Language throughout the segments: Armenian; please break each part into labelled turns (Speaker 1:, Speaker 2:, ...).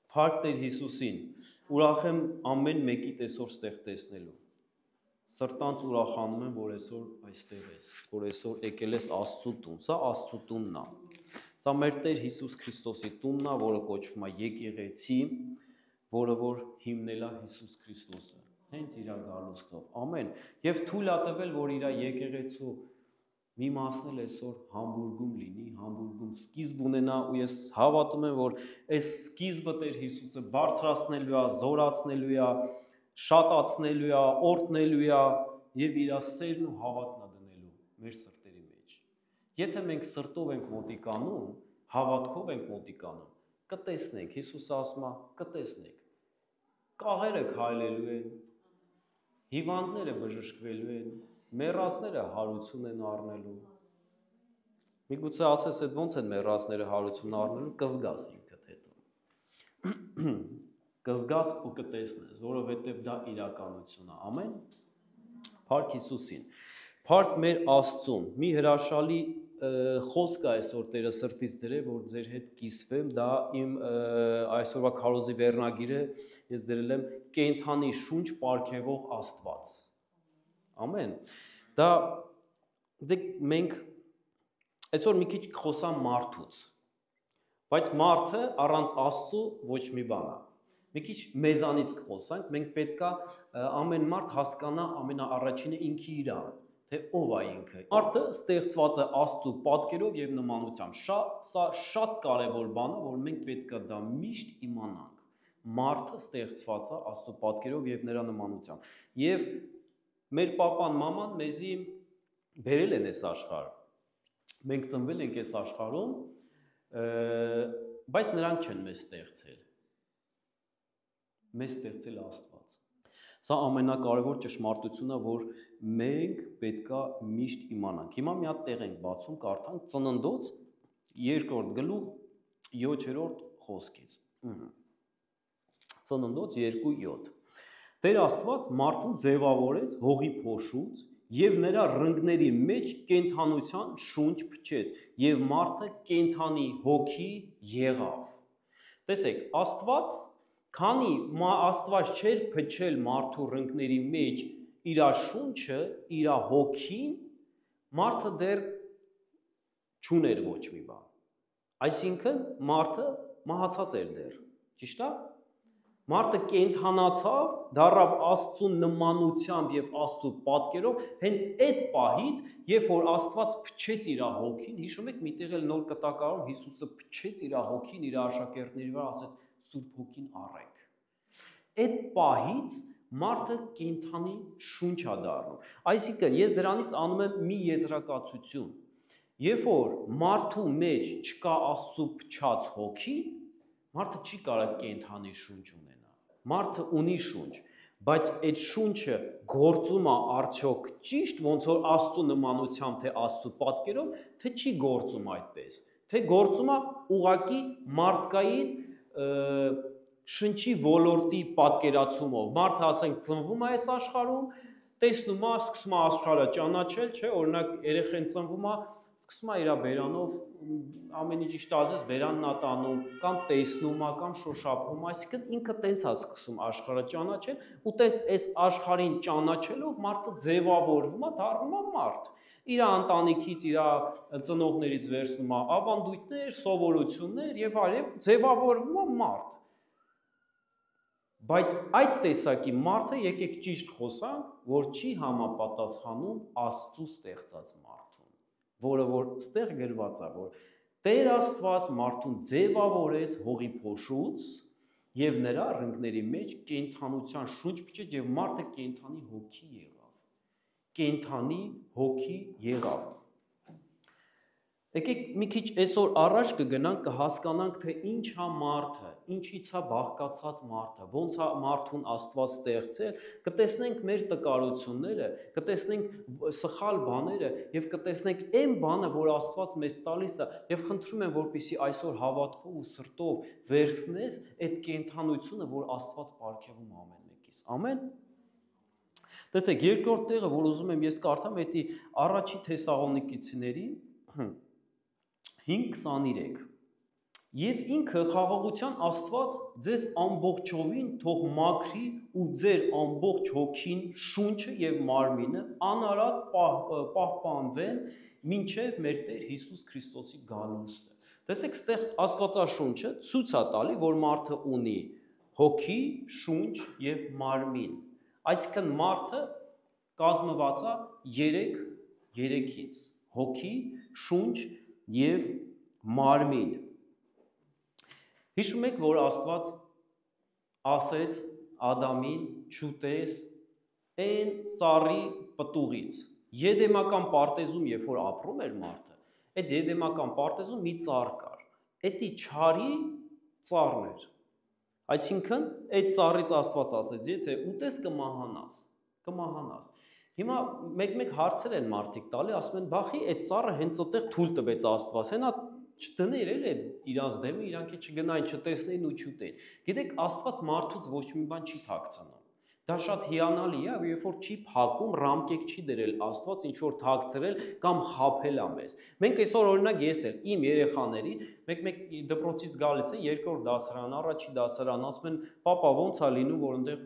Speaker 1: Փառք Տեր Հիսուսին, ուրախ եմ ամեն մեկիդ այսօր ստեղ տեսնելու։ Սրտանց ուրախանում եմ, որ այսօր այստեղ ես, որ այսօր եկել ես Աստծու տուն, սա Աստծու տունն է։ Սա մեր Տեր Հիսուս Քրիստոսի տունն է, որը կոչվում է եկեղեցի, որը որ հիմնել է Հիսուս Քրիստոսը, հենց իր գալուստով։ Ամեն։ Եվ թույլ ա տվել, որ իր եկեղեցու մի մասն էլ այսօր Համբուրգում լինի, Համբուրգում սկիզբ ունենա ու ես հավատում եմ, որ այս սկիզբը Տեր Հիսուսը բարձրացնելու է, զորացնելու է, շատացնելու է, օրհնելու է եւ իր սերն ու հավատն է դնելու մեր սրտերի մեջ։ Եթե մենք սրտով ենք մոտիկանում, հավատքով ենք մոտիկանում, կտեսնենք, Հիսուսը ասում է, կտեսնենք։ Կաղերը քայլելու են, հիվանդները բժշկվելու են, մեռածները հարություն են առնելու։ Միգուցե ասես, այդ ոնց են մեռածները հարություն առնելու, կզգաս ինքդ հետո։ Կզգաս ու կտեսնես, որովհետև դա իրականություն է։ Ամեն։ Փառք Հիսուսին։ Փառք մեր Աստծուն։ Մի հրաշալի խոսք է այսօր Տերը սրտից դրել, որ ձեր հետ կիսվեմ, դա իմ այսօրվա քարոզի վերնագիրը ես դրել եմ կենդանի շունչ պարգևող Աստված։ Ամեն։ Դա մենք այսօր մի քիչ խոսամ մարդուց, բայց մարդը առանց Աստծու ոչ մի բան է։ Մի քիչ մեզանից կխոսանք, մենք պետքա ամեն մարդ հասկանա ամենաառաջինը ինքի իրան, թե ով է ինքը։ Մարդը ստեղծված է Աստծու պատկերով եւ նմանությամբ։ Սա շատ կարեւոր բան է, որ մենք պետքա դա միշտ իմանանք։ Մարդը ստեղծված է Աստծու պատկերով եւ նրա նմանությամբ։ Եվ մեր պապան, մաման մեզի բերել են այս աշխարհ։ Մենք ծնվել ենք այս աշխարհում, բայց նրանք չեն մեզ ստեղծել։ Մեզ ստեղծել Աստված։ Սա ամենակարևոր ճշմարտությունն է, որ մենք պետքա միշտ իմանանք։ Հիմա մի հատ տեղ ենք բացում, կարդանք Ծննդոց 2-րդ գլուխ 7-րդ խոսքից։ Ծննդոց 2:7։ Տեր Աստված մարդուն ձևավորեց հողի փոշուց եւ նրա ռնգների մեջ կենդանության շունչ փչեց եւ մարդը կենդանի հոգի եղավ։ Տեսեք, Աստված, քանի Աստված չէր փչել մարդու ռնգների մեջ իր շունչը, իր հոգին, մարդը դեռ չուներ ոչ մի բան։ Այսինքն մարդը մահացած էր դեռ, ճիշտ է։ Մարդը կենդանացավ, դառավ Աստծու նմանությամբ եւ Աստծու պատկերով, հենց այդ պահից, երբ որ Աստված փչեց իր հոգին, հիշում եք, միտեղ էլ նոր կտակարանում Հիսուսը փչեց իր հոգին իր աշակերտների վրա, ասեց Սուրբ հոգին առեք։ Այդ պահից մարդը կենդանի շունչ է դառնում։ Այսինքն ես դրանից անում եմ մի եզրակացություն։ Երբ որ մարդու մեջ չկա Աստծու փչած հոգի, մարդը չի կարող կենդանի շունչ ունենալ։ Մարդը ունի շունչ, բայց այդ շունչը գործում է արդյոք ճիշտ, ոնց որ Աստծու նմանությամբ, թե Աստծու պատկերով, թե չի գործում այդպես, թե գործում է ուղղակի մարդկային շնչի ոլորտի պատկերացումով։ Մարդը, ասենք, ծնվում է այս աշխարհում, տեսնում է, սկսում է աշխարհը ճանաչել, չէ, օրինակ երեխան ծնվում է, սկսում է իր բերանով ամեն ինչ իշտազես բերանն է տանում, կամ տեսնում է, կամ շոշափում, այսինքն ինքը տենց է սկսում աշխարհը ճանաչել, ու տենց այս աշխարհին ճանաչելով մարդը ձևավորվում է, դառնում է մարդ։ Իր ընտանիքից, իր ծնողներից վերցնում է ավանդույթներ, սովորություններ եւ այլն, ձևավորվում է մարդ։ Բայց այդ տեսակի մարդը եկեք ճիշտ խոսանք, որ չի համապատասխանում Աստծու ստեղծած մարդուն, որը որ ստեղ գրված է, որ Տեր Աստված մարդուն ձևավորեց հողի փոշուց եւ նրա ռնգների մեջ կենդանության շունչ փչեց եւ մարդը կենդանի հոգի եղավ։ Կենդանի հոգի եղավ։ Եկեք մի քիչ այսօր առաջ կգնանք, կհասկանանք, թե ինչ է մարդը, ինչից է բաղկացած մարդը, ոնց է մարդուն Աստված ստեղծել, կտեսնենք մեր տկարությունները, կտեսնենք սխալ բաները եւ կտեսնենք այն բանը, որ Աստված մեզ տալիս է, եւ խնդրում եմ, որպեսզի այսօր հավատքով ու սրտով վերցնես այդ կենդանությունը, որ Աստված պարգևում ամեն մեկիս։ Ամեն։ Տեսեք, երկրորդ տեղը, որ ուզում եմ ես կարդամ, դա առաջի Թեսաղոնիկեցիների 5:23։ Եվ ինքը խաղաղության Աստված ձեզ ամբողջովին թող մաքրի ու ձեր ամբողջ հոգին, շունչը եւ մարմինը անարատ պահպանվեն մինչեւ մեր Տեր Հիսուս Քրիստոսի գալուստը։ Տեսեք, այստեղ Աստվածաշունչը ցույց է տալի, որ մարդը ունի հոգի, շունչ եւ մարմին։ Այսինքն մարդը կազմված է երեքից՝ հոգի, շունչ եւ մարմին։ Հիշում եք, որ Աստված ասեց Ադամին չուտես այն ծառի պտուղից։ Եդեմական պարտեզում, երբ որ ապրում էր մարդը, այդ եդեմական պարտեզում մի ծառ կար։ Էդի չարի ծառն էր։ Այսինքն, այդ ծառից Աստված ասեց, եթե ուտես կմահանաս։ Հիմա մեկ-մեկ հարցեր են մարդիկ տալի, ասում են, բախի այդ ծառը հենց այդտեղ թույլ տվեց Աստված, հենա չդներ էլ իրանց դեմը, իրանք չգնային, չտեսնեին ու չուտեին։ Գիտեք, Աստված մարդուց ոչ մի բան չի թաքցնում։ Դա շատ հիանալի է, երբ որ չի փակում, ռամկեք չի դրել Աստված ինչ որ թաքցրել կամ խաբել է մեզ։ Մենք այսօր օրինակ ես էլ իմ երեխաներին մեկ-մեկ դպրոցից գալիս են երկրորդ դասարան, առաջի դասարան, ասում են, պապա ո՞նց է լինում, որ այնտեղ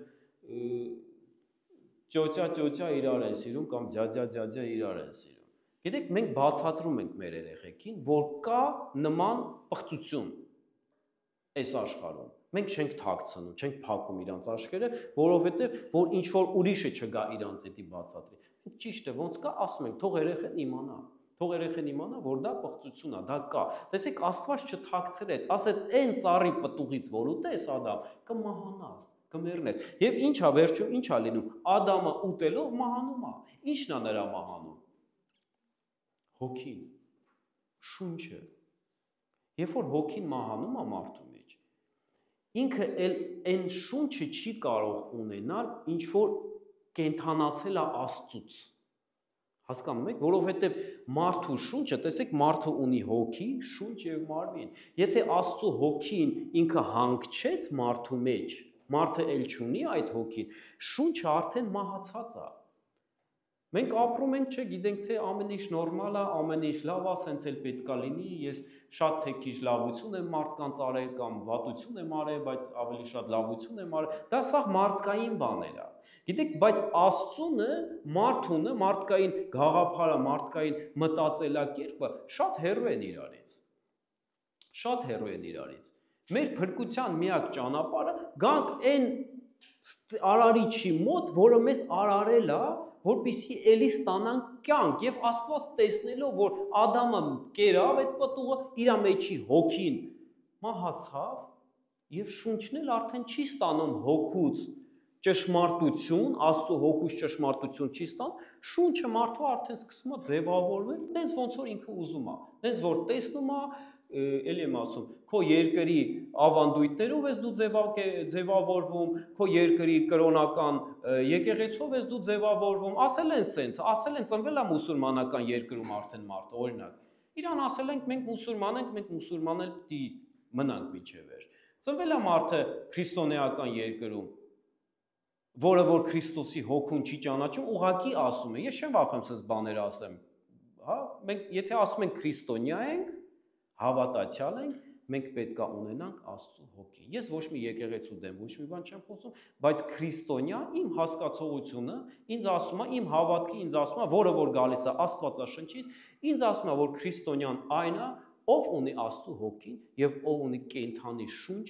Speaker 1: ճոճա իրար են սիրում կամ ջաջա իրար են սիրում։ Գիտեք, մենք բացատրում ենք մեր երեխեքին, որ կա նման պղծություն այս աշխարհում։ Մենք չենք թաքցնում, չենք փակում իրանց աչքերը, որովհետև որ ինչ որ ուրիշը չգա իրանց էդի բացատրի։ Մենք ճիշտ է, ոնց կա, ասում ենք, թող երեխեն իմանա։ Թող երեխեն իմանա, որ դա պղծություն է, դա կա։ Տեսեք, Աստված չթաքցրեց, ասեց, այն ծառի պտուղից, որ ուտես Ադամ, կմահանաս, կմեռնես։ Եվ ինչա վերջում ինչա լինում։ Ադամը ուտելով մահանում է։ Ինչն է նրա մահանում։ Հոգին, շունչը։ Երբ որ հոգին մահանում է մարդու մեջ, ինքը այն շունչը չի կարող ունենալ, ինչ որ կենթանացել է Աստծուց։ Հասկանում եք, որովհետև մարդու շունչը, տեսեք, մարդը ունի հոգի, շունչ եւ մարմին։ Եթե Աստծո հոգին ինքը հանգչեց մարդու մեջ, մարդը էլ չունի այդ հոգին, շունչը արդեն մահացած է։ Մենք ապրում ենք, չգիտենք, թե ամեն ինչ նորմալ է, ամեն ինչ լավ է, սենց էլ պետքա լինի, ես շատ թե քիչ լավություն եմ մարդկանց արել կամ վատություն եմ արել, բայց ավելի շատ լավություն եմ արել, դա սա մարդկային բաներ է։ Գիտեք, բայց Աստծունը, մարդունը, մարդկային գաղափարը, մարդկային մտածելակերպը շատ հեռու են իրարից։ Շատ հեռու են իրարից։ Մեր փրկության միակ ճանապարհը գանք այն արարիչի մոտ, որը մեզ արարել է, որպեսզի էլի ստանանք կյանք եւ Աստված տեսնելով, որ Ադամը կերավ այդ պտուղը, իր մեջի հոգին մահացավ եւ շունչն էլ արդեն չի ստանում հոգուց ճշմարտություն, Աստծո հոգուց ճշմարտություն չի ստանում, շունչը մարդու արդեն սկսում է ձևավորվել, տենց ոնց որ ինքը ուզում է, տենց որ տեսնում է, էլի եմ ասում, քո երկրի ավանդույթներով ես դու ձևավորվում, քո երկրի կրոնական եկեղեցով ես դու ձևավորվում, ասել են սենց, ասել են ծնվել է մուսուլմանական երկրում արդեն մարդը, օրինակ, իրան ասել ենք մենք մուսուլման ենք, մենք մուսուլման էլ պիտի մնանք միջևեր, ծնվել է մարդը քրիստոնեական երկրում, որը որ Քրիստոսի հոգուն չի ճանաչում, ուղղակի ասում է, ես չեմ վախենում սենց բաներ ասեմ, հա, մենք եթե ասում ենք քրիստոնյա ենք, հավատացյալ ենք, մենք պետք է ունենանք Աստծո հոգի։ Ես ոչ մի եկեղեցու դեմ ոչ մի բան չեմ խոսում, բայց քրիստոնյա իմ հասկացողությունը ինձ ասում է, իմ հավատքը ինձ ասում է, որը որ գալիս է Աստվածաշնչից, ինձ ասում է, որ քրիստոնյան այն է, ով ունի Աստծո հոգին եւ ով ունի կենդանի շունչ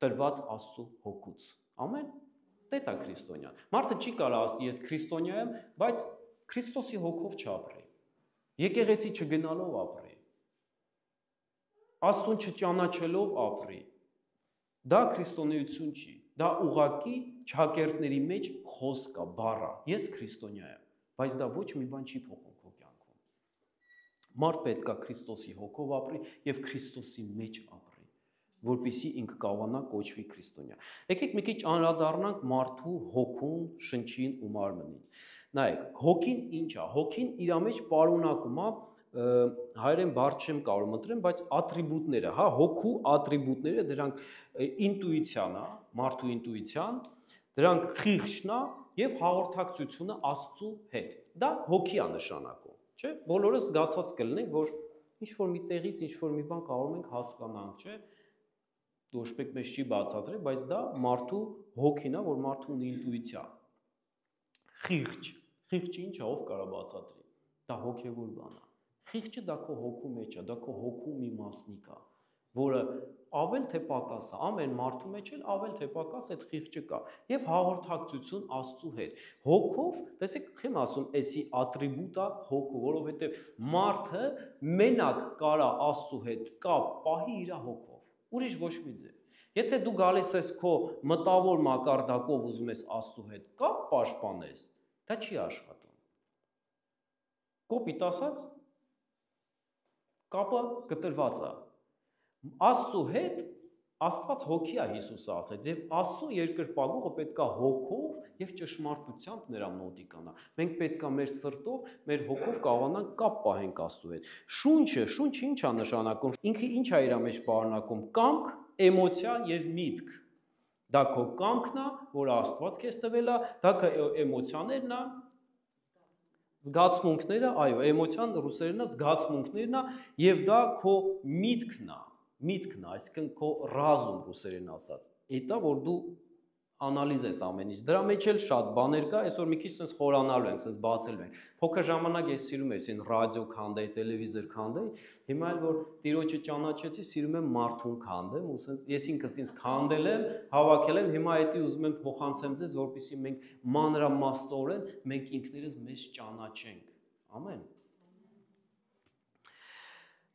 Speaker 1: տրված Աստծո հոգուց։ Ամեն։ Դա է քրիստոնյան։ Մարդը չի կարող ասի, ես քրիստոնյա եմ, բայց Քրիստոսի հոգով չապրի։ Եկեղեցի չգնալով ապրի։ Աստծուն չճանաչելով ապրի։ Դա քրիստոնեություն չի, դա ուղակի ճակերտների մեջ խոսք է, բառ է։ Ես քրիստոնյա եմ, բայց դա ոչ մի բան չի փոխում քո կյանքում։ Մարդ պետք է Քրիստոսի հոգով ապրի եւ Քրիստոսի մեջ ապրի, որպեսզի ինքը կարողանա կոչվի քրիստոնյա։ Եկեք մի քիչ անդրադառնանք մարդու հոգուն, շնչին ու մարմնին։ Նայեք, հոգին ինչ է։ Հոգին իր մեջ պարունակում է հայերեն բառ չեմ կարող ընտրեմ, բայց ատրիբուտները, հա, հոգու ատրիբուտները, դրանք ինտուիցիան է, մարդու ինտուիցիան, դրանք խիղճն է եւ հաղորդակցությունը Աստծո հետ։ Դա հոգի է նշանակում, չէ՞։ Բոլորս զգացած կլինենք, որ ինչ որ մի տեղից ինչ որ մի բան կարող ենք հասկանանք, չէ՞։ Ոչ մեկ մեզ չի բացատրել, բայց դա մարդու հոգին է, որ մարդու ունի ինտուիցիա։ Խիղճը ինչ է, ով կարա բացատրի։ Դա հոգևոր բան է։ Խիղճը դա քո հոգու մեջ է, դա քո հոգու մի մասնիկ է, որը ավել թե պակաս է, ամեն մարդու մեջ էլ ավել թե պակաս այդ խիղճը կա, եւ հաղորդակցություն Աստծու հետ։ Հոգով, տեսեք, խեմ ասում, էսի ատրիբուտ է հոգու, որովհետեւ մարդը մենակ կարա Աստծու հետ կապ պահի իր հոգով, ուրիշ ոչ մի ձև։ Եթե դու գալիս ես քո մտավոր մակարդակով ուզում ես Աստծու հետ կապ պաշտպանես, դա չի աշխատում։ Կոպիտ ասած, կապը կտրված է։ Աստծու հետ Աստված հոգի է, Հիսուսը ասեց, եւ Աստծու երկրպագուղը պետք է հոգով եւ ճշմարտությամբ նրա մոտիկանա։ Մենք պետք է մեր սրտով, մեր հոգով կարողանանք կապ պահենք Աստծու հետ։ Շունչը ինչ է նշանակում։ Ինքը ինչ է իր մեջ պարունակում։ Կամք, էմոցիա եւ միտք։ Դա քո կամքն է, որ Աստված քեզ տվել է, դա քո էմոցիաներն է, զգացմունքները, այո, էմոցիան ռուսերենն է, զգացմունքներն է, եւ դա քո միտքն է, այսինքն քո ռազում ռուսերեն ասած։ Դա որ դու անալիզ ես ամեն ինչ։ Դրա մեջ էլ շատ բաներ կա, այսօր մի քիչ sense խորանալու ենք, sense բացելու ենք։ Փոքր ժամանակ ես սիրում եմ այն ռադիո քանդեի, տելևիզոր քանդեի, հիմա էլ որ տիրոջը ճանաչեցի, սիրում եմ մարդուն քանդեմ, ու sense ես ինքս ինձ քանդել եմ, հավաքել եմ, հիմա էդի ուզում եմ փոխանցեմ ձեզ, որպեսզի մենք մանրամասնորեն մենք ինքներս մեզ ճանաչենք։ Ամեն։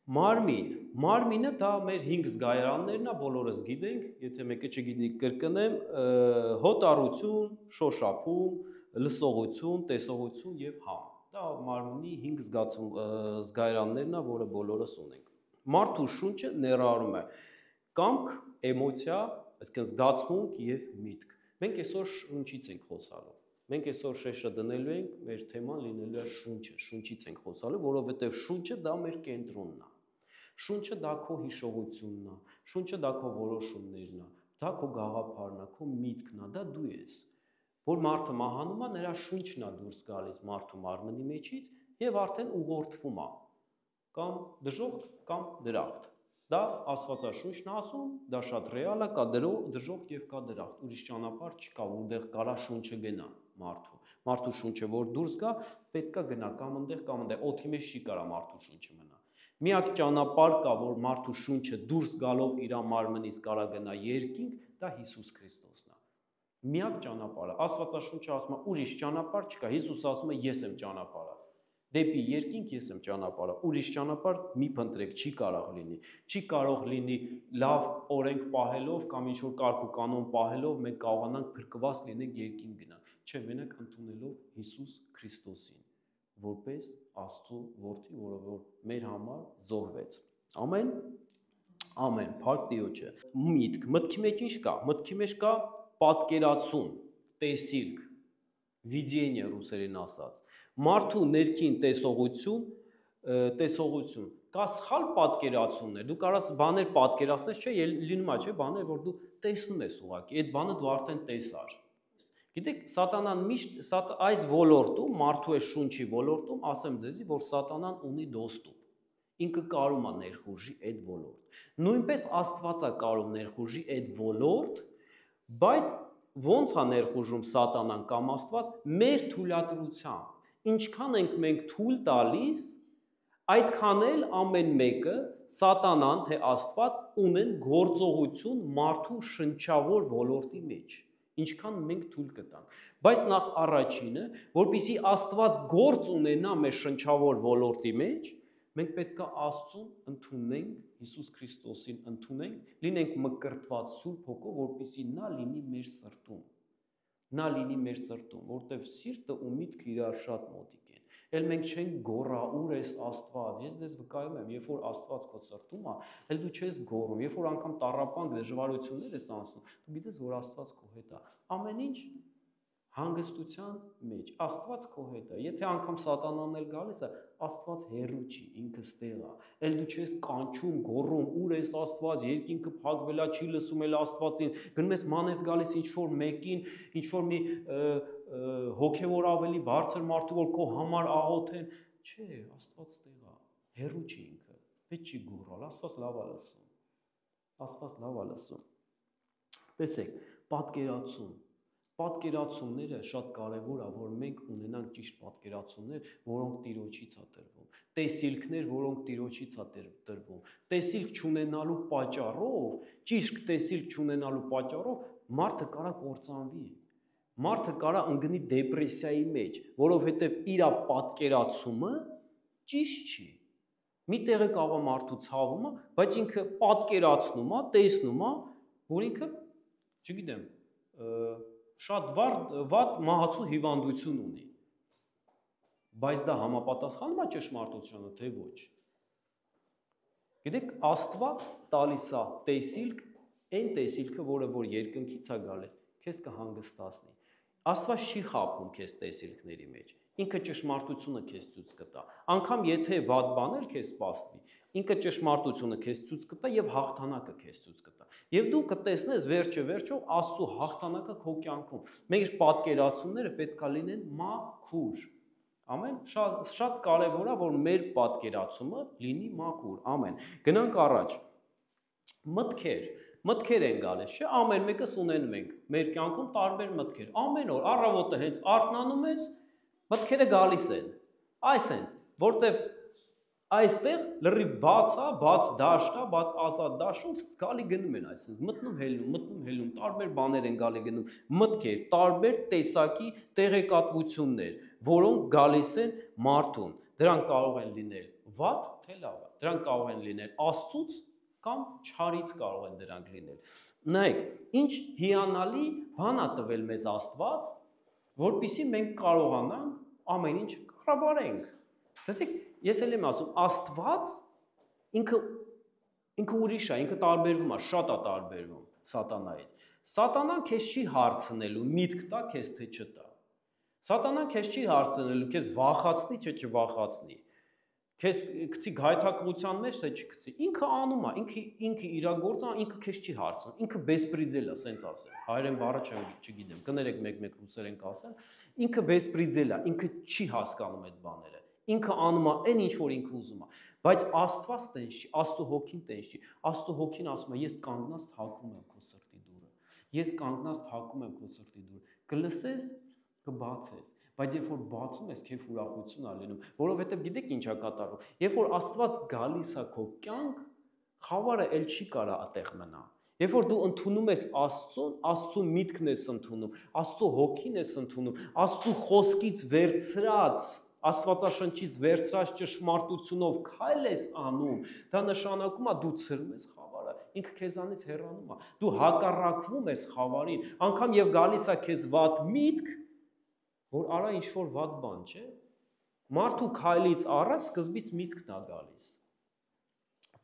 Speaker 1: Մարմինը դա մեր 5 զգայարաններն է, բոլորս գիտենք, եթե մեկը չգիտի կրկնեմ, հոտառություն, շոշափում, լսողություն, տեսողություն եւ համ։ Դա մարմնի 5 զգայարաններն է, որը բոլորս ունենք։ Մարդու շունչը ներառում է կամք, էմոցիա, այսինքն զգացմունք եւ միտք։ Մենք այսօր շունչից ենք խոսալու։ Մենք այսօր շեշը դնելու ենք, մեր թեման լինելու է շունչից ենք խոսալու, որովհետեւ շունչը դա մեր կենտրոնն է։ Շունչը դա քո հիշողությունն է, շունչը դա քո որոշումներն է, դա քո գաղափարն է, քո միտքն է, դա դու ես։ Որ մարդը մահանում է, նրա շունչն է դուրս գալիս մարդու մարմնի մեջից եւ արդեն ուղղորդվում է։ Կամ դժոխք, կամ դրախտ։ Դա Աստվածաշունչն է ասում, դա շատ ռեալ է, կա դժոխք եւ կա դրախտ։ Ուրիշ ճանապարհ չկա, որտեղ կարա շունչը գնա մարդու։ Մարդու շունչը որ դուրս գա, պետքա գնա կամ այնտեղ, օդի մեջ չի կարա մարդու շունչը մնա։ Միակ ճանապարհ կա, որ մարդու շունչը դուրս գալով իր մարմնից կարա գնա երկինք, դա Հիսուս Քրիստոսն է։ Միակ ճանապարհը։ Աստվածաշունչը ասում է, ուրիշ ճանապարհ չկա։ Հիսուսը ասում է, ես եմ ճանապարհը։ Դեպի երկինք ես եմ ճանապարհը, ուրիշ ճանապարհ մի փնտրեք, չի կարող լինի։ Չի կարող լինի լավ օրենք պահելով կամ ինչ որ կարգ ու կանոն պահելով մենք կարողանանք փրկված լինենք երկինք գնալ։ Չէ, մենակ ընդունելով Հիսուս Քրիստոսին, որպես Աստծո որդի, որը որ մեր համար զոհվեց։ Ամեն։ Ամեն, փառք Տիրոջը։ Միտք, մտքի մեջ ինչ կա։ Մտքի մեջ կա պատկերացում, տեսիլք, видение ռուսերեն ասած։ Մարդու ներքին տեսողություն, կա սխալ պատկերացումներ։ Դու կարաս բաներ պատկերացնես, չէ, լինում է, չէ, բաներ, որ դու տեսնում ես ուղղակի, այդ բանը դու արդեն տեսար։ Գիտեք, սատանան միշտ այս ոլորտում, մարդու է շունչի ոլորտում, ասեմ ձեզի, որ սատանան ունի դոստում։ Ինքը կարում է ներխուժի այդ ոլորտ։ Նույնպես Աստված է կարում ներխուժի այդ ոլորտ, բայց ոնց է ներխուժում սատանան կամ Աստված մեր թույլատրությամբ։ Ինչքան ենք մենք թույլ տալիս, այդքան էլ ամեն մեկը սատանան թե Աստված ունեն գործողություն մարդու շնչավոր ոլորտի մեջ։ Ինչքան մենք թույլ կտանք։ Բայց նախ առաջինը, որպեսզի Աստված գործ ունենա մեր շնչավոր ոլորտի մեջ, մենք պետք է Աստծուն ընդունենք, Հիսուս Քրիստոսին ընդունենք, լինենք մկրտված Սուրբ Հոգով, որպեսզի նա լինի մեր սրտում։ Նա լինի մեր սրտում, որտեղ սիրտը ու միտքը իրար շատ մոտիկ են։ Էլ մենք չենք գոռա, ուր ես Աստված։ Ես ձեզ վկայում եմ, երբ որ Աստված քո սրտում է, էլ դու չես գոռում, երբ որ անգամ տառապանք, դժվարություններ ես անցնում, դու գիտես, որ Աստված քո հետ է։ Ամեն ինչ հանգստության մեջ, Աստված քո հետ է։ Եթե անգամ սատանան էլ գալիս է, Աստված հեռու չի, ինքը ստեղ է։ Էլ դու չես կանչում, գոռում, ուր ես Աստված, երկինքը փակվել է, չի լսում էլ Աստվածին։ Գնում ես ման ես գալիս ինչ որ մեկին, ինչ որ մի հոգևոր ավելի բարձր մարդու, որ քո համար աղոթեն։ Չէ, Աստված ստեղ է, հեռու չի ինքը։ Պետք չի գոռալ, Աստված լավ է լսում։ Աստված լավ է լսում։ Տեսեք, պատկերացումները շատ կարևոր է, որ մենք ունենանք ճիշտ պատկերացումներ, որոնք Տիրոջից է տրվում, տեսիլքներ, որոնք Տիրոջից է տրվում, տեսիլք չունենալու պատճառով, ճիշտ տեսիլք չունենալու պատճառով մարդը կարա կործանվի, մարդը կարա ընկնի դեպրեսիայի մեջ, որովհետև իր պատկերացումը ճիշտ չի։ Մի տեղը կարող է մարդու ցավում է, բայց ինքը պատկերացնում է, տեսնում է, որ ինքը, չգիտեմ, շատ վատ մահացու հիվանդություն ունի։ Բայց դա համապատասխանում է ճշմարտությանը, թե ոչ։ Գիտեք, Աստված տալիս է տեսիլք, այն տեսիլքը, որը որ երկնքից է գալիս, քեզ կհանգստացնի։ Աստված չի խաբում քեզ տեսիլքների մեջ։ Ինքը ճշմարտությունը քեզ ցույց կտա։ Անկամ եթե վատ բաներ քեզ սպասվի, ինքը ճշմարտությունը քեզ ցույց կտա եւ հաղթանակը քեզ ցույց կտա։ Եվ դու կտեսնես վերջը Աստծո հաղթանակը քո կյանքում։ Մեր պատկերացումները պետքա լինեն մաքուր։ Ամեն, շատ կարևոր է, որ մեր պատկերացումը լինի մաքուր։ Ամեն։ Գնանք առաջ։ Մտքեր են գալիս, չէ՞, ամեն մեկս ունենում ենք մեր կյանքում տարբեր մտքեր։ Ամեն օր առավոտը հենց արթնանում ես, մտքերը գալիս են։ Այսենց, որտեվ այստեղ լրիվ բաց է, բաց դաշտ է, բաց ազատ դաշտում գալի գնում են, այսինքն մտնում հելնում, տարբեր բաներ են գալի գնում, մտքեր, տարբեր տեսակի տեղեկատվություններ, որոնք գալիս են մարդուն։ Դրանք կարող են լինել վատ, թե լավ, դրանք կարող են լինել Աստծուց կամ չարից կարող են դրանք լինել։ Նայեք, ինչ հիանալի բան է տվել մեզ Աստված, որպեսզի մենք կարողանանք ամեն ինչ կառավարենք։ Տեսեք, ես էլ եմ ասում, Աստված ինքը ուրիշ է, ինքը տարբերվում է, շատ է տարբերվում սատանայից։ Սատանան քեզ չի հարցնելու, միտք տա քեզ թե չտա։ Սատանան քեզ չի հարցնելու, քեզ վախացնի, թե չվախացնի։ Քեզ գցի գայթակղության մեջ, թե չգցի։ Ինքը անում է, ինքը իրագործում է, ինքը քեզ չի հարցնում։ Ինքը բեսպրիձել է, սենց ասեմ։ Հայերեն բառը չգիտեմ, կներեք մեկ ռուսերեն կասեմ։ Ինքը բեսպրիձել է, ինքը չի հասկանում այդ բաները։ Ինքը անում է այն ինչ որ ինքը ուզում է։ Բայց Աստված տենց չի, Աստծո հոգին տենց չի։ Աստծո հոգին ասում է, ես կանգնած թակում եմ քո սրտի դուռը։ Ես կանգնած թակում եմ քո սրտի դուռը։ Կլսես, կբացես։ Բայց երբ որ բացում ես, քեզ ուրախություն է լինում, որովհետև գիտեք ինչ է կատարվում։ Երբ որ Աստված գալիս է քո կյանք, խավարը էլ չի կարա այդտեղ մնա։ Երբ որ դու ընդունում ես Աստծուն, Աստծո միտքն ես ընդունում, Աստծո հոգին ես ընդունում, Աստծո խոսքից վերցրած, Աստվածաշնչից վերցրած ճշմարտությունով քայլ ես անում, դա նշանակում է դու ցրում ես խավարը, ինքը քեզանից հեռանում է, դու հակառակվում ես խավարին, անգամ եւ գալիս է քեզ վատ միտք, որ արա ինչ-որ վատ բան, չէ՞։ Մարդու քայլից առաջ սկզբից միտքն է գալիս,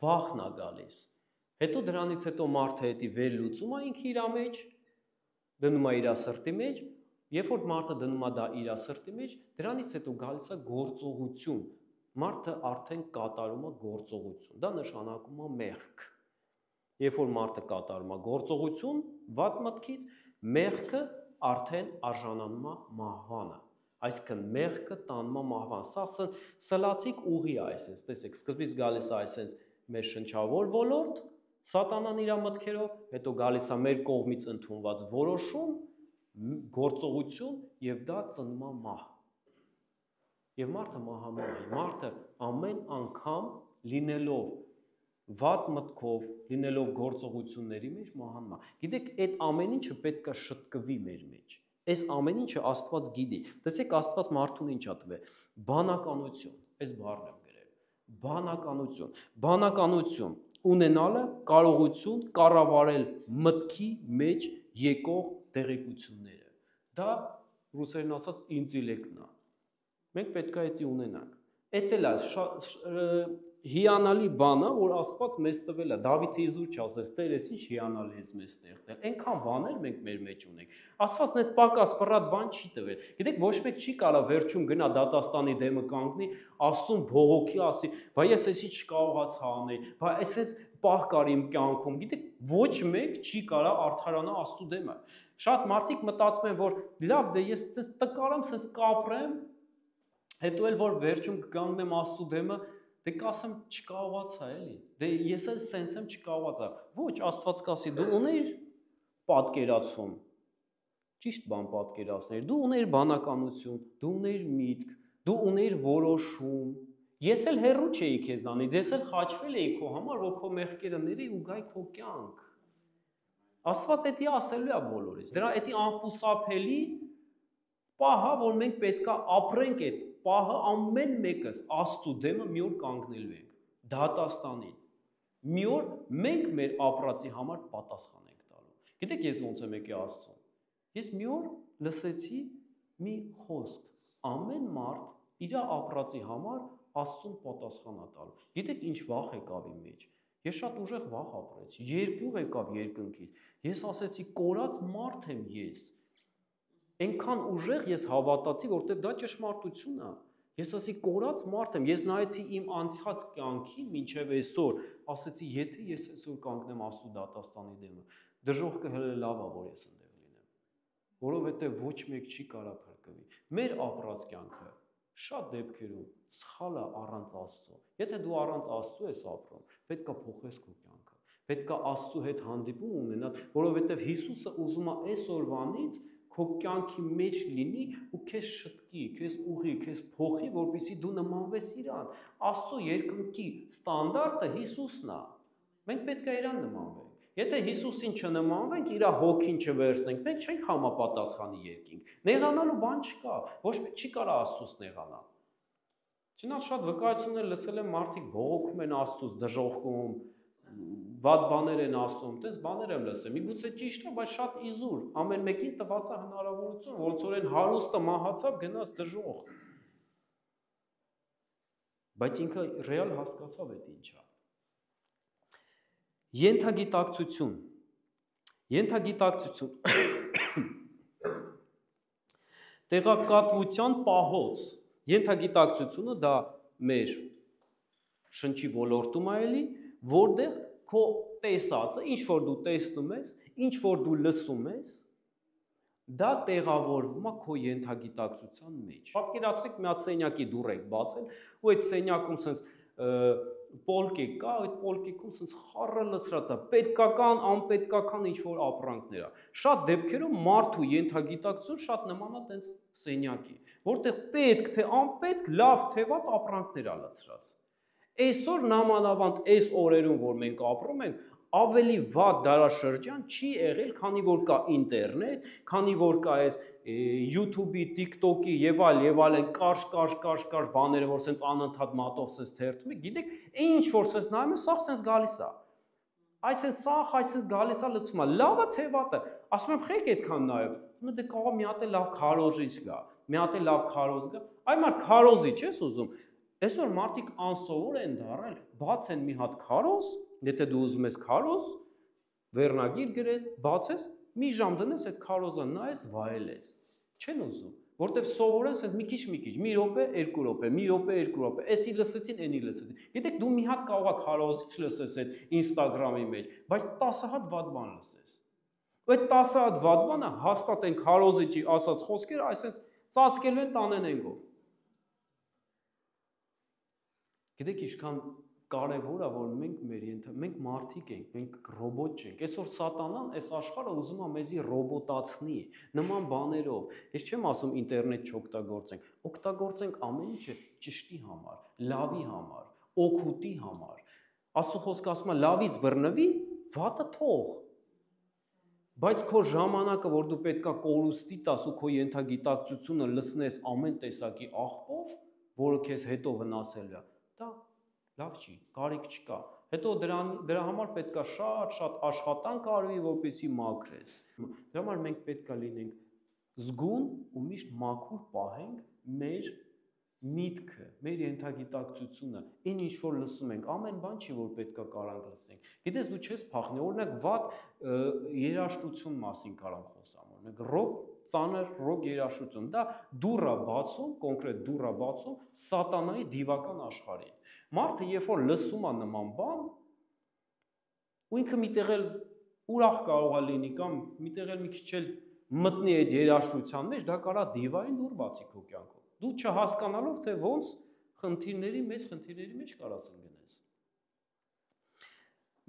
Speaker 1: վախն է գալիս, հետո դրանից հետո մարդը հետի վերլուծում է ինքը իր մեջ, դնում է իր սրտի մեջ, երբ որ մարդը դնում է դա իր սրտի մեջ, դրանից հետո գալիս է գործողություն, մարդը արդեն կատարում է գործողություն, դա նշանակում է մեղք։ Երբ որ մարդը կատարում է գործողություն, վատ մտքից, մեղքը արդեն արժանանում է մահվանը, այսինքն մեղքը տանում է մահվան, սա սլացիկ ուղի է այսպես, տեսեք, սկզբից գալիս է այսպես մեր շնչավոր ոլորտ, սատանան իր մտքերով, հետո գալիս է մեր կողմից ընդունված որոշում, գործողություն եւ դա ծնում է մահ։ Եվ մարդը մահանում է, մարդը ամեն անգամ լինելով վատ մտքով, լինելով գործողությունների մեջ մահանում է։ Գիտեք, այդ ամեն ինչը պետք է շտկվի մեր մեջ։ Այս ամեն ինչը Աստված գիտի։ Տեսեք, Աստված մարդուն ինչ ա տվել։ Բանականություն, այս բառն եմ գրել։ Բանականություն, բանականություն ունենալը կարողություն կառավարել մտքի մեջ եկող տեղեկությունները։ Դա ռուսերեն ասած ինտելեկտն է։ Մենք պետք է դա ունենանք։ Էդ էլ է հիանալի բանը, որ Աստված մեզ տվել է։ Դավիթը իզուր չասես, Տեր, ես ինչ հիանալի ես մեզ ստեղծել։ Այնքան բաներ մենք մեր մեջ ունենք։ Աստված նենց պակաս պռատ բան չի տվել։ Գիտեք, ոչ մեկ չի կարա վերջում գնա դատաստանի դեմը կանգնի, Աստծուն բողոքի ասի, բա ես էսի չկարողացա անել, բա էսես պահ կար իմ կյանքում։ Գիտեք, ոչ մեկ չի կարա արդարանա Աստծու դեմը։ Շատ մարդիկ մտածում են, որ լավ, դե ես ցես տկարամ, ցես կապրեմ, հետո էլ որ վերջում կգանգնեմ Աստծու դեմը, դե կասեմ չկարողացա էլի, դե ես էլ սենց եմ չկարողացա, ոչ, Աստված կասի, դու ունեիր պատկերացում, ճիշտ բան պատկերացներ, դու ունեիր բանականություն, դու ունեիր միտք, դու ունեիր որոշում, ես էլ հեռու չէի քեզանից, ես էլ խաչվել էի քո համար, որ քո մեղքերը ների ու գայ քո կյանք։ Աստված էդի ասելու է բոլորից, դրա էդի անխուսափելի պահա, որ մենք պետքա ապրենք այդ պահը ամեն մեկս Աստծու դեմը մի օր կանգնելու ենք, դատաստանին, մի օր մենք մեր ապրածի համար պատասխան ենք տալու։ Գիտեք ես ոնց եմ եկել Աստծուն, ես մի օր լսեցի մի խոսք, ամեն մարդ իր ապրածի համար Աստծուն պատասխան է տալու։ Գիտեք ինչ վախ եկավ իմ մեջ, ես շատ ուժեղ վախ ապրեցի, երկյուղ եկավ երկնքից, ես ասեցի կորած մարդ եմ ես, այնքան ուժեղ ես հավատացի, որտեղ դա ճշմարտություն է, ես ասի կորած մարդ եմ, ես նայեցի իմ անցած կյանքին մինչև այսօր, ասեցի եթե ես այսօր կանգնեմ Աստծու դատաստանի դեմը, դժոխքը հələ լավ է, որ ես ընդեղ լինեմ, որովհետև ոչ մեկ չի կարա փրկվի, մեր ապրած կյանքը շատ դեպքերում սխալ է առանց Աստծո, եթե դու առանց Աստծո ես ապրում, պետք է փոխես քո կյանքը, պետք է Աստծո հետ հանդիպում ունենալ, որովհետև Հիսուսը ուզում է այսօրվանից քո կյանքի մեջ լինի ու քեզ շտկի, քեզ ուղի, քեզ փոխի, որպեսզի դու նմանվես իրան։ Աստծո երկնքի ստանդարտը Հիսուսն է։ Մենք պետք է իրան նմանվենք։ Եթե Հիսուսին չնմանվենք, իր հոգին չվերցնենք, մենք չենք համապատասխանի երկինք։ Նեղանալու բան չկա, ոչ մեկ չի կարա Աստծուց նեղանալ։ Չնայած շատ վկայություններ լսել եմ, մարդիկ բողոքում են Աստծուց, դժոխքում, վատ բաներ են ասում, տես բաներ եմ լսել, միգուցե ճիշտ է, բայց շատ իզուր, ամեն մեկին տված է հնարավորություն, ոնց որ այն հարուստը մահացավ, գնաց դժոխք։ Բայց ինքը ռեալ հասկացավ այդ ինչա։ Ենթագիտակցություն տեղեկատվության պահոց, ենթագիտակցությունը դա մեր շնչի ոլորտում է էլի, որտեղ քո տեսածը, ինչ որ դու տեսնում ես, ինչ որ դու լսում ես, դա տեղավորվում է քո ենթագիտակցության մեջ։ Պատկերացրեք մի հատ սենյակի դուռ եք բացել, ու այդ սենյակում սենց պոլկեկ կա, այդ պոլկեքում սենց խառը լցրած է, պետքական, անպետքական ինչ որ ապրանքներ է։ Շատ դեպքերում մարդու ենթագիտակցություն շատ նման է տենց սենյակի, որտեղ պետք թե անպետք, լավ թե վատ ապրանքներ է լցրած։ Այսօր նամանավանդ այս օրերում, որ մենք ապրում ենք, ավելի վատ դարաշրջան չի եղել, քանի որ կա ինտերնետ, քանի որ կա այս YouTube-ի, TikTok-ի եւ այլն կարճ բաները, որ սենց անընդհատ մատով սենց թերթում եք, գիտեք, ինչ որ սենց նայում ես, սա սենց գալիս է։ Այսինքն սա այսինքն գալիս է լցում է, լավը թե վատը, ասում եմ խեք այդքան նայում, դե կարող մի հատ լավ քարոզիչ գա, մի հատ լավ քարոզ գա, այ մարդ քարոզիչ ես ուզում, այսօր մարդիկ անսովոր են դառել, բաց են մի հատ քարոզ, եթե դու ուզում ես քարոզ, վերնագիր գրես, բացես, մի ժամ դնես այդ քարոզը նայես, վայելես, չեն ուզում, որտեվ սովորես այդ մի քիչ, մի րոպե, 2 րոպե, մի րոպե, 2 րոպե, էսի լսեցին, էնի լսեցին, գիտեք դու մի հատ կարող ես քարոզիչ լսես այդ Instagram-ի մեջ, բայց 10 հատ վատ բան լսես, այդ 10 հատ վատ բանը հաստատ են քարոզիչի ասած խոսքերը, այսպես ծածկելու են տանեն են գով։ Գիտեք ինչքան կարևոր է, որ մենք մարդիկ ենք, մենք ռոբոտ չենք։ Այսօր սատանան այս աշխարհը ուզում է մեզի ռոբոտացնի, նման բաներով։ Ես չեմ ասում ինտերնետ չօգտագործենք, օգտագործենք ամեն ինչը ճշտի համար, լավի համար, օգուտի համար։ Աստծո խոսքը ասում է լավից բռնվի, վատը թող։ Բայց քո ժամանակը, որ դու պետքա կորուստի տաս ու քո ենթագիտակցությունը լցնես ամեն տեսակի աղբով, որը քեզ հետո վնասելու է, դա լավ չի, կարիք չկա։ Հետո դրա համար պետքա շատ աշխատանք արվի, որպեսզի մաքրես։ Դրա համար մենք պետքա լինենք զգուն ու միշտ մաքուր պահենք մեր միտքը, մեր ենթագիտակցությունը, ինչ որ լսում ենք, ամեն բան չի, որ պետքա կարանք լսենք։ Գիտես դու չես փախնի, օրինակ վատ երաժշտություն մասին կարամ խոսամ, օրինակ ռոք, ծանր ռոք երաժշտություն, դա դուռ է բացում, կոնկրետ դուռ է բացում սատանայի դիվական աշխարհին։ Մարդը երբ որ լսում է նման բան, ու ինքը միտեղ էլ ուրախ կարող է լինի կամ միտեղ էլ մի քիչ էլ մտնի այդ երաժշտության մեջ, դա կարա դիվային դուռ բացի քո կյանքում։ Դու չհասկանալով թե ոնց խնդիրների մեջ կարաս ընկնես։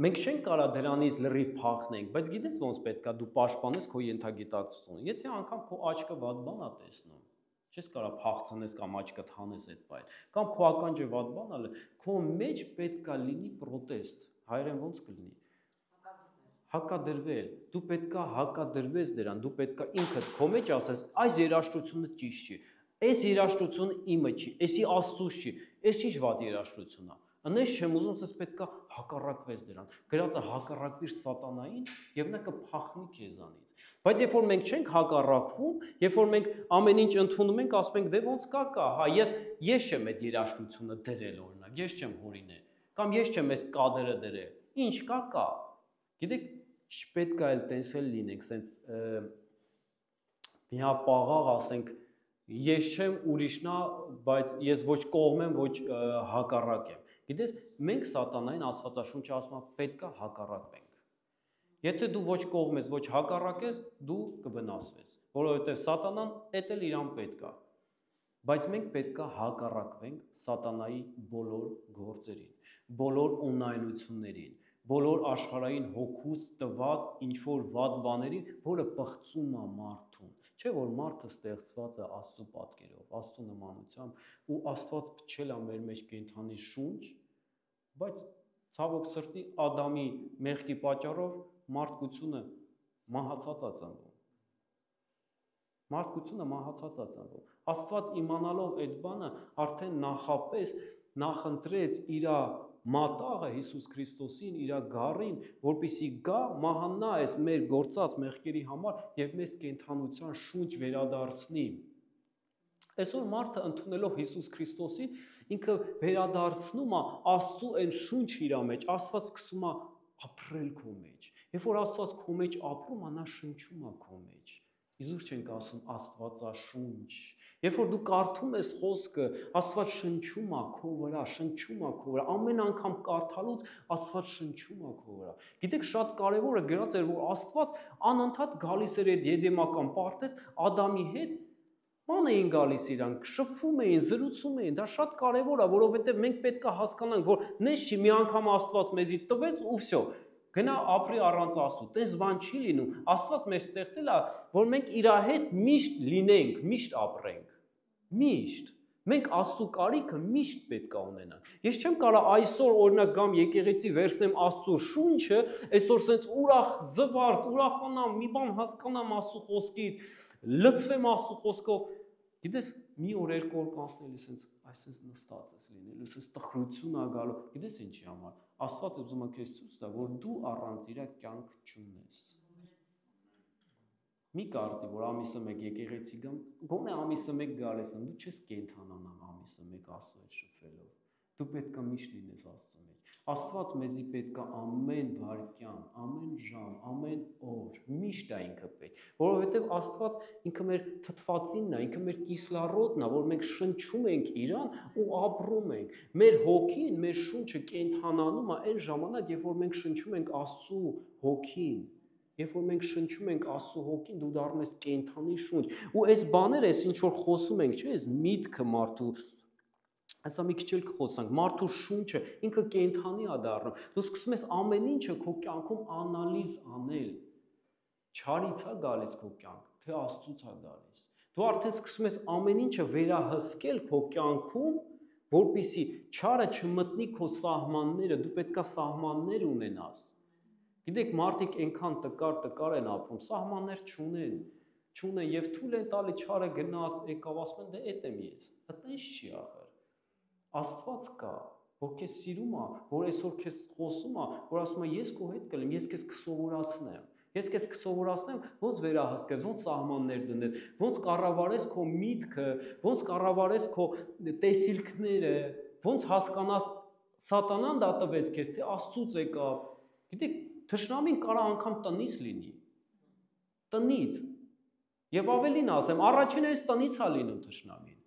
Speaker 1: Մենք չենք կարա դրանից լրիվ փախնենք, բայց գիտես ոնց պետքա դու պաշտպանես քո ենթագիտակցությունը։ Եթե անգամ քո աչքը վատ բան է տեսնում, չես կարա փախցնես կամ աչքդ հանես այդ բան, կամ քո ականջը վատ բան է, քո մեջ պետքա լինի պրոտեստ, հայերեն ոնց կլինի։ Հակադրվել, դու պետքա հակադրվես դրան, դու պետքա ինքդ քո մեջ ասես, այս երաժշտությունը ճիշտ չի, այս երաժշտությունը իմը չի, էսի Աստծուց չի, այս ինչ վատ երաժշտություն է։ Անես չեմ ուզում, ասես պետքա հակառակվես դրան։ Գրածը հակառակվիր սատանային եւ նա կփախնի քեզանից։ Բայց երբ որ մենք չենք հակառակվում, երբ որ մենք ամեն ինչ ընդունում ենք, ասում ենք դե ոնց կա, հա, ես չեմ այդ երաժշտությունը դրել օրինակ, ես չեմ հորինել, կամ ես չեմ այս կադրը դրել։ Ինչ կա։ Գիտեք, չպետք է այլ տենսել լինենք, սենց մի հապաղաղ ասենք, ես չեմ ուրիշնա, բայց ես ոչ կողմ եմ, ոչ հակառակ եմ։ Գիտես, մենք սատանային Աստվածաշունչը ասում է պետք է հակառակվենք։ Եթե դու ոչ կողմ ես, ոչ հակառակ ես, դու կվնասվես, որովհետև սատանան էդ էլ իրան պետք է։ Բայց մենք պետք է հակառակվենք սատանայի բոլոր գործերին, բոլոր օնայնություններին, բոլոր աշխարհային հոգուց տված ինչ-որ վատ բաներին, որը պղծում է մարդուն։ Չէ՞ որ մարդը ստեղծված է Աստծո պատկերով, Աստծո նմանությամբ, ու Աստված փչել է մեր մեջ կենդանի շունչ, բայց ցավոք սրտի Ադամի մեղքի պատճառով մարդկությունը մահացած է ծնվում։ Մարդկությունը մահացած է ծնվում։ Աստված իմանալով այդ բանը արդեն նախապես նախընտրեց իր մատաղը Հիսուս Քրիստոսին, իր գառին, որպեսզի գա մահանա այս մեր գործած մեղքերի համար եւ մեզ կենդանության շունչ վերադարձնի։ Այսօր մարդը ընդունելով Հիսուս Քրիստոսին, ինքը վերադարձնում է Աստծո այն շունչը իր մեջ, Աստված սկսում է ապրել քո մեջ։ Երբ որ Աստված քո մեջ ապրում է, նա շնչում է քո մեջ։ Իզուր չենք ասում Աստվածաշունչ։ Երբ որ դու կարդում ես խոսքը, Աստված շնչում է քո վրա, շնչում է քո վրա, ամեն անգամ կարդալուց Աստված շնչում է քո վրա։ Գիտեք, շատ կարևորը գրած էր, որ Աստված անընդհատ գալիս էր այդ եդեմական պարտեզ Ադամի հետ, ման էին գալիս իրանք, շփվում էին, զրուցում էին, դա շատ կարևոր է, որովհետև մենք պետք է հասկանանք, որ նես չի մի անգամ Աստված մեզի տվեց ու վсё, գնա ապրի առանց Աստծո, տես բան չի լինում, Աստված մեզ ստեղծել է, որ մենք իր հետ միշտ լինենք, միշտ ապրենք, միշտ, մենք Աստծո կարիքը միշտ պետք է ունենանք, ես չեմ կարող այսօր օրինակ գամ եկեղեցի վերցնեմ Աստծո շունչը, այսօր սենց ուրախ, զվարթ, ուրախանամ, մի բան հասկանամ Աստծո խոսքից, լցվեմ Աստծո խոսքով, գիտես, մի օր երկու օր կանցնելի այսպես նստած ես լինելու, այսպես տխրություն ա գալու, գիտես ինչի համար, Աստված ուզում է քեզ ցույց տա, որ դու առանց իր կյանք չունես։ Մի կարծի, որ ամիսը մեկ եկեղեցի գամ, գոնե ամիսը մեկ գալիս եմ, դու չես կենդանանալ ամիսը մեկ Աստծո հետ շփվելով, դու պետք է միշտ լինես Աստծո մեջ։ Աստված մեզի պետք է ամեն վայրկյան, ամեն ժամ, ամեն օր, միշտ է ինքը պետք, որովհետև Աստված ինքը մեր թթվածինն է, ինքը մեր կիսլառոդն է, որ մենք շնչում ենք իրան ու ապրում ենք։ Մեր հոգին, մեր շունչը կենդանանում է այն ժամանակ, երբ որ մենք շնչում ենք Աստծո հոգին։ Երբ որ մենք շնչում ենք Աստծո հոգին, դու դառնում ես կենդանի շունչ։ Ու այս բաները, այս ինչ որ խոսում ենք, չէ՞, այս միտքը մարդու, այսա մի քիչ էլ կխոսանք, մարդու շունչը ինքը կենդանի է դառնում։ Դու սկսում ես ամեն ինչը քո կյանքում անալիզ անել։ Չարից է գալիս քո կյանք, թե Աստծուց է գալիս։ Դու արդեն սկսում ես ամեն ինչը վերահսկել քո կյանքում, որպեսզի չարը չմտնի քո սահմանները, դու պետք է սահմաններ ունենաս։ Գիտեք, մարդիկ այնքան տկար են ապրում, սահմաններ չունեն եւ թույլ են տալի չարը գնաց, եկավ, ասում են դե էդ եմ ես։ Այդպես չի ախր։ Աստված կա, որ քեզ սիրում է, որ այսօր քեզ խոսում է, որ ասում է ես քո հետ կլինեմ, ես քեզ կսովորացնեմ։ Ես քեզ կսովորացնեմ ոնց վերահսկես, ոնց սահմաններ դնես, ոնց կառավարես քո միտքը, ոնց կառավարես քո տեսիլքները, ոնց հասկանաս սատանան դա տվեց քեզ, թե Աստծուց եկավ։ Գիտեք, թշնամին կարա անգամ տնից լինի, տնից, և ավելին ասեմ, առաջինը այս տնից է լինում թշնամին,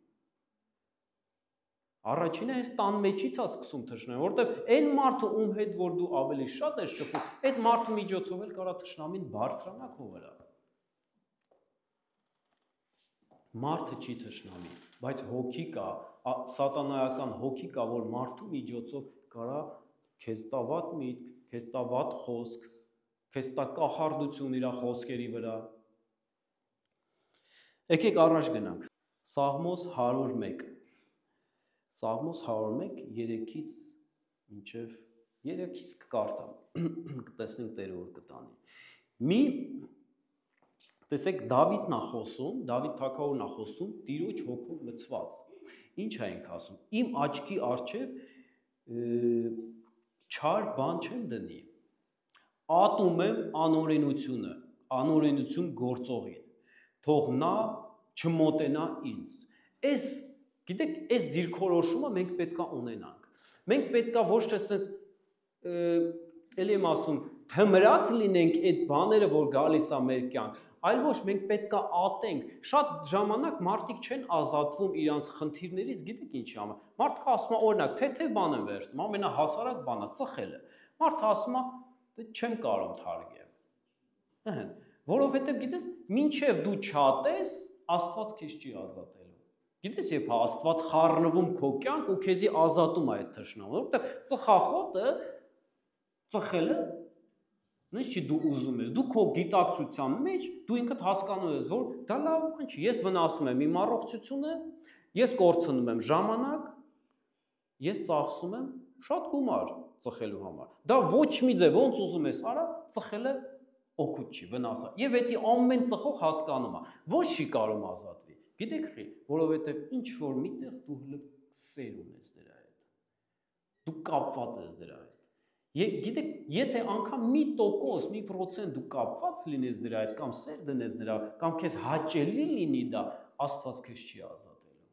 Speaker 1: առաջինը այս տան մեջից է սկսում թշնամին, որտև այն մարդը ում հետ, որ դու ավելի շատ ես շփվում, այդ մարդու միջոցով էլ կարա թշնամին բարձրանա քո վրա։ Մարդը չի թշնամի, բայց հոգի կա, սատանայական հոգի կա, որ մարդու միջոցով կարա քեզ տա վատ միտք, քեզ տա վատ խոսք, քեզ տա կախարդություն իր խոսքերի վրա։ Եկեք առաջ գնանք։ Սաղմոս 101։ Սաղմոս 101 3-ից մինչև 3-ից կկարդամ, կտեսնենք Տերը որ կտանի։ Տեսեք Դավիթն է խոսում, Դավիթ թագավորն է խոսում Տիրոջ հոգով լցված։ Ինչ է ինք ասում։ Իմ աչքի առջև չար բան չեմ դնի։ Ատում եմ անօրենությունը, անօրենություն գործողին։ Թող նա չմոտենա ինձ։ Գիտեք, այս դիրքորոշումը մենք պետք է ունենանք։ Մենք պետք է ոչ թե sense էլի եմ ասում, թմրած լինենք այդ բաները, որ գալիս է մեր կյանք, այլ ոչ, մենք պետք է ատենք։ Շատ ժամանակ մարդիկ չեն ազատվում իրանց խնդիրներից, գիտեք ինչի համար։ Մարդը ասում է, օրինակ, թեթև բան եմ վերցնում, ամենահասարակ բանը ծխելը։ Մարդը ասում է, դե չեմ կարող թարգել։ Որովհետև գիտես, մինչև դու չատես, Աստված քեզ չի ազատելու։ Գիտես, երբ Աստված խառնվում քո կյանք ու քեզի ազատում է այդ թշնամը, որովհետև ծխախոտը ծխելը նույնիսկ չի դու ուզում ես, դու քո գիտակցության մեջ դու ինքդ հասկանում ես, որ դա լավ բան չի, ես վնասում եմ իմ առողջությունը, ես կորցնում եմ ժամանակ, ես ծախսում եմ շատ գումար ծխելու համար։ Դա ոչ մի ձև ոնց ուզում ես արա, ծխելը օգուտ չի, վնասա։ Եվ էդի ամեն ծխող հասկանում է, ոչ չի կարող ազատվի։ Գիտեք խի, որովհետև ինչ որ միտեղ դու հլը սեր ունես դրա հետ։ Դու կապված ես դրա հետ։ Գիտեք, եթե անգամ 1%, 1% դու կապված լինես դրա հետ կամ սեր դնես դրա, կամ քեզ հաճելի լինի դա, Աստված քեզ չի ազատելու։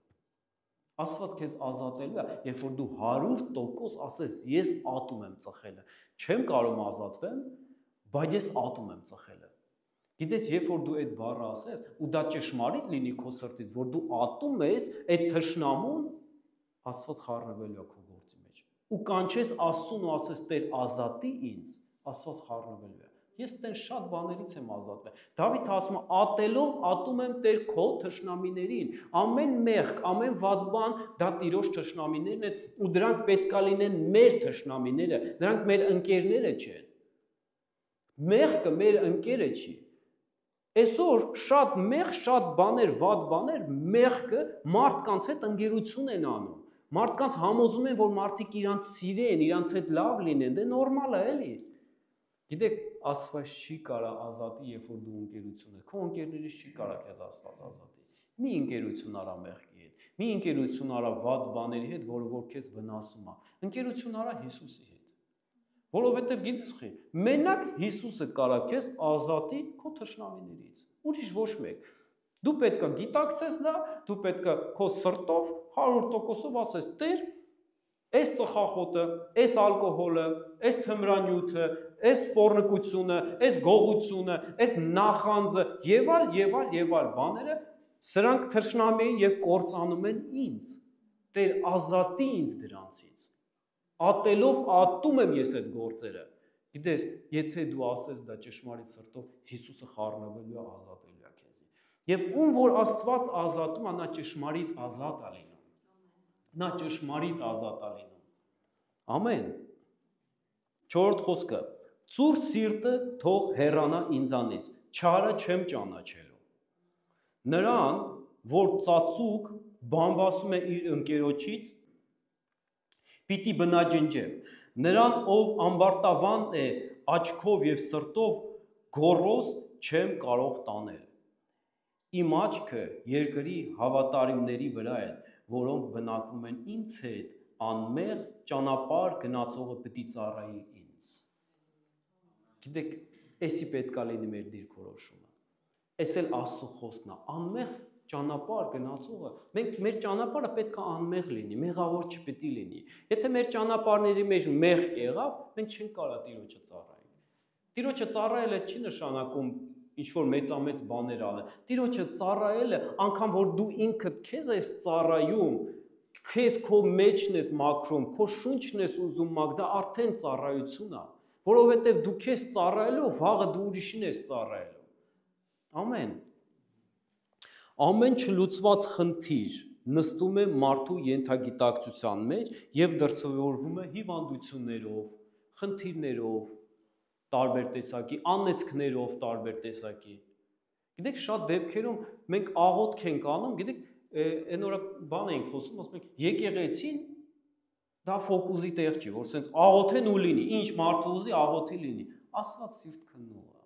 Speaker 1: Աստված քեզ ազատելու է, երբ որ դու 100% ասես ես ատում եմ ծխելը, չեմ կարող ազատվեմ, բայց ես ատում եմ ծխելը։ Գիտես, երբ որ դու այդ բառը ասես, ու դա ճշմարիտ լինի քո սրտից, որ դու ատում ես այդ թշնամուն, Աստված խառնվելու է քո գործի մեջ։ Ու կանչես Աստծուն ու ասես Տեր ազատի ինձ, Աստված խառնվելու է։ Ես տեն շատ բաներից եմ ազատվել։ Դավիթ ասում է, ատելով ատում եմ Տեր քո թշնամիներին։ Ամեն մեղք, ամեն վատ բան դա Տիրոջ թշնամիներն են, ու դրանք պետքա լինեն մեր թշնամիները, դրանք մեր ընկերները չեն։ Մեղքը մեր ընկերը չի։ Այսօր շատ մեղք, շատ բաներ, վատ բաներ, մեղքը մարդկանց հետ ընկերություն են անում։ Մարդկանց համոզում են, որ մարդիկ իրանց սիրեն, իրանց հետ լավ լինեն, դե նորմալ է, էլի։ Գիտեք, Աստված չի կարա ազատի, երբ որ դու ընկերություն ես, քո ընկերներից չի կարա քեզ Աստված ազատի։ Մի ընկերություն արա մեղքի հետ, մի ընկերություն արա վատ բաների հետ, որ քեզ վնասում է։ Ընկերություն արա Հիսուսի հետ։ Որովհետև գիտես խի, մենակ Հիսուսը կարա քեզ ազատի քո թշնամիներից, ուրիշ ոչ մեկ։ Դու պետք է գիտակցես դա, դու պետք է քո սրտով 100%-ով ասես, Տեր, այս ծխախոտը, այս ալկոհոլը, այս թմրանյութը, այս պոռնկությունը, այս գողությունը, այս նախանձը եւ այլ բաները, սրանք թշնամի են եւ կործանում են ինձ։ Տեր ազատի ինձ դրանցից։ Ատելով ատում եմ ես այդ գործերը։ Գիտես, եթե դու ասես դա ճշմարիտ սրտով, Հիսուսը խառնվելու է, ազատելու է քեզի։ Եվ ում որ Աստված ազատում է, նա ճշմարիտ ազատ է լինում։ Նա ճշմարիտ ազատ է լինում։ Ամեն։ 4-րդ խոսքը. Ծուր սիրտը թող հեռանա ինձանից, չարը չեմ ճանաչելու։ Նրան, որ ծածուկ բամբասում է իր ընկերոջից, պիտի բնաջնջեմ, նրան, ով ամբարտավան է աչքով և սրտով գոռոզ չեմ կարող տանել։ Իմ աչքը երկրի հավատարիմների վրա են, որոնք բնակվում են ինձ հետ, անմեղ ճանապարհ գնացողը պիտի ծառայի ինձ։ Գիտեք, էսի պետքա լինի մեր դիրքորոշումը։ Էս էլ Աստծո խոսքն է, անմեղ ճանապարհ գնացողը, մենք մեր ճանապարհը պետք է անմեղ լինի, մեղավոր չպետք է լինի։ Եթե մեր ճանապարհների մեջ մեղք եղավ, մենք չենք կարող Տիրոջը ծառայել։ Տիրոջը ծառայելը չի նշանակում ինչ-որ մեծամեծ բաներ անել։ Տիրոջը ծառայելը, անգամ որ դու ինքդ քեզ ես ծառայում, քեզ քո մեջն ես մաքրում, քո շունչն ես ուզում մաքր, դա արդեն ծառայություն է, որովհետև դու քեզ ծառայելով, վաղը դու ուրիշին ես ծառայելու։ Ամեն։ Ամեն չլուծված խնդիր նստում է մարդու ենթագիտակցության մեջ եւ դրսևորվում է հիվանդություններով, խնդիրներով, տարբեր տեսակի, անեծքներով տարբեր տեսակի։ Գիտեք, շատ դեպքերում մենք աղոթք ենք անում, գիտեք, այն օրը բան ենք խոսում, ասում ենք, եկեղեցին դա ֆոկուսի տեղ չի, որ սենց աղոթեն ու լինի, ինչ մարդը ուզի աղոթի լինի։ Աստված սիրտ քննում է։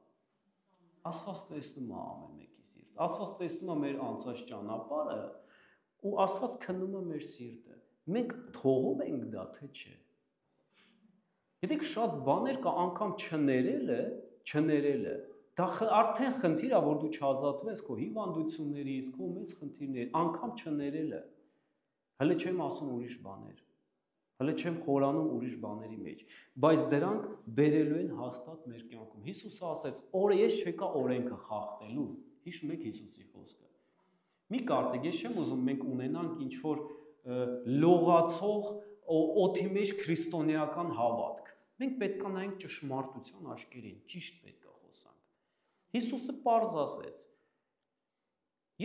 Speaker 1: Աստված տեսնում է ամեն մեկի սիրտ։ Աստված տեսնում է մեր անցած ճանապարհը ու Աստված քննում է մեր սիրտը։ Մենք թողում ենք դա, թե չէ։ Գիտեք, շատ բաներ կա, անգամ չներելը, դա արդեն խնդիր է, որ դու չազատվես քո հիվանդություններից, քո մեծ խնդիրներից, անգամ չներելը։ Հələ չեմ ասում ուրիշ բաներ։ Հələ չեմ խորանում ուրիշ բաների մեջ, բայց դրանք բերելու են հաստատ մեր կյանքում։ Հիսուսը ասեց, օրը ես չեկա օրենքը խախտելու։ Հիշում եք Հիսուսի խոսքը։ Մի կարծեք, ես չեմ ուզում մենք ունենանք ինչ-որ լողացող օդի մեջ քրիստոնեական հավատք։ Մենք պետք է նայենք ճշմարտության աչքերին, ճիշտ պետք է խոսանք։ Հիսուսը պարզ ասեց.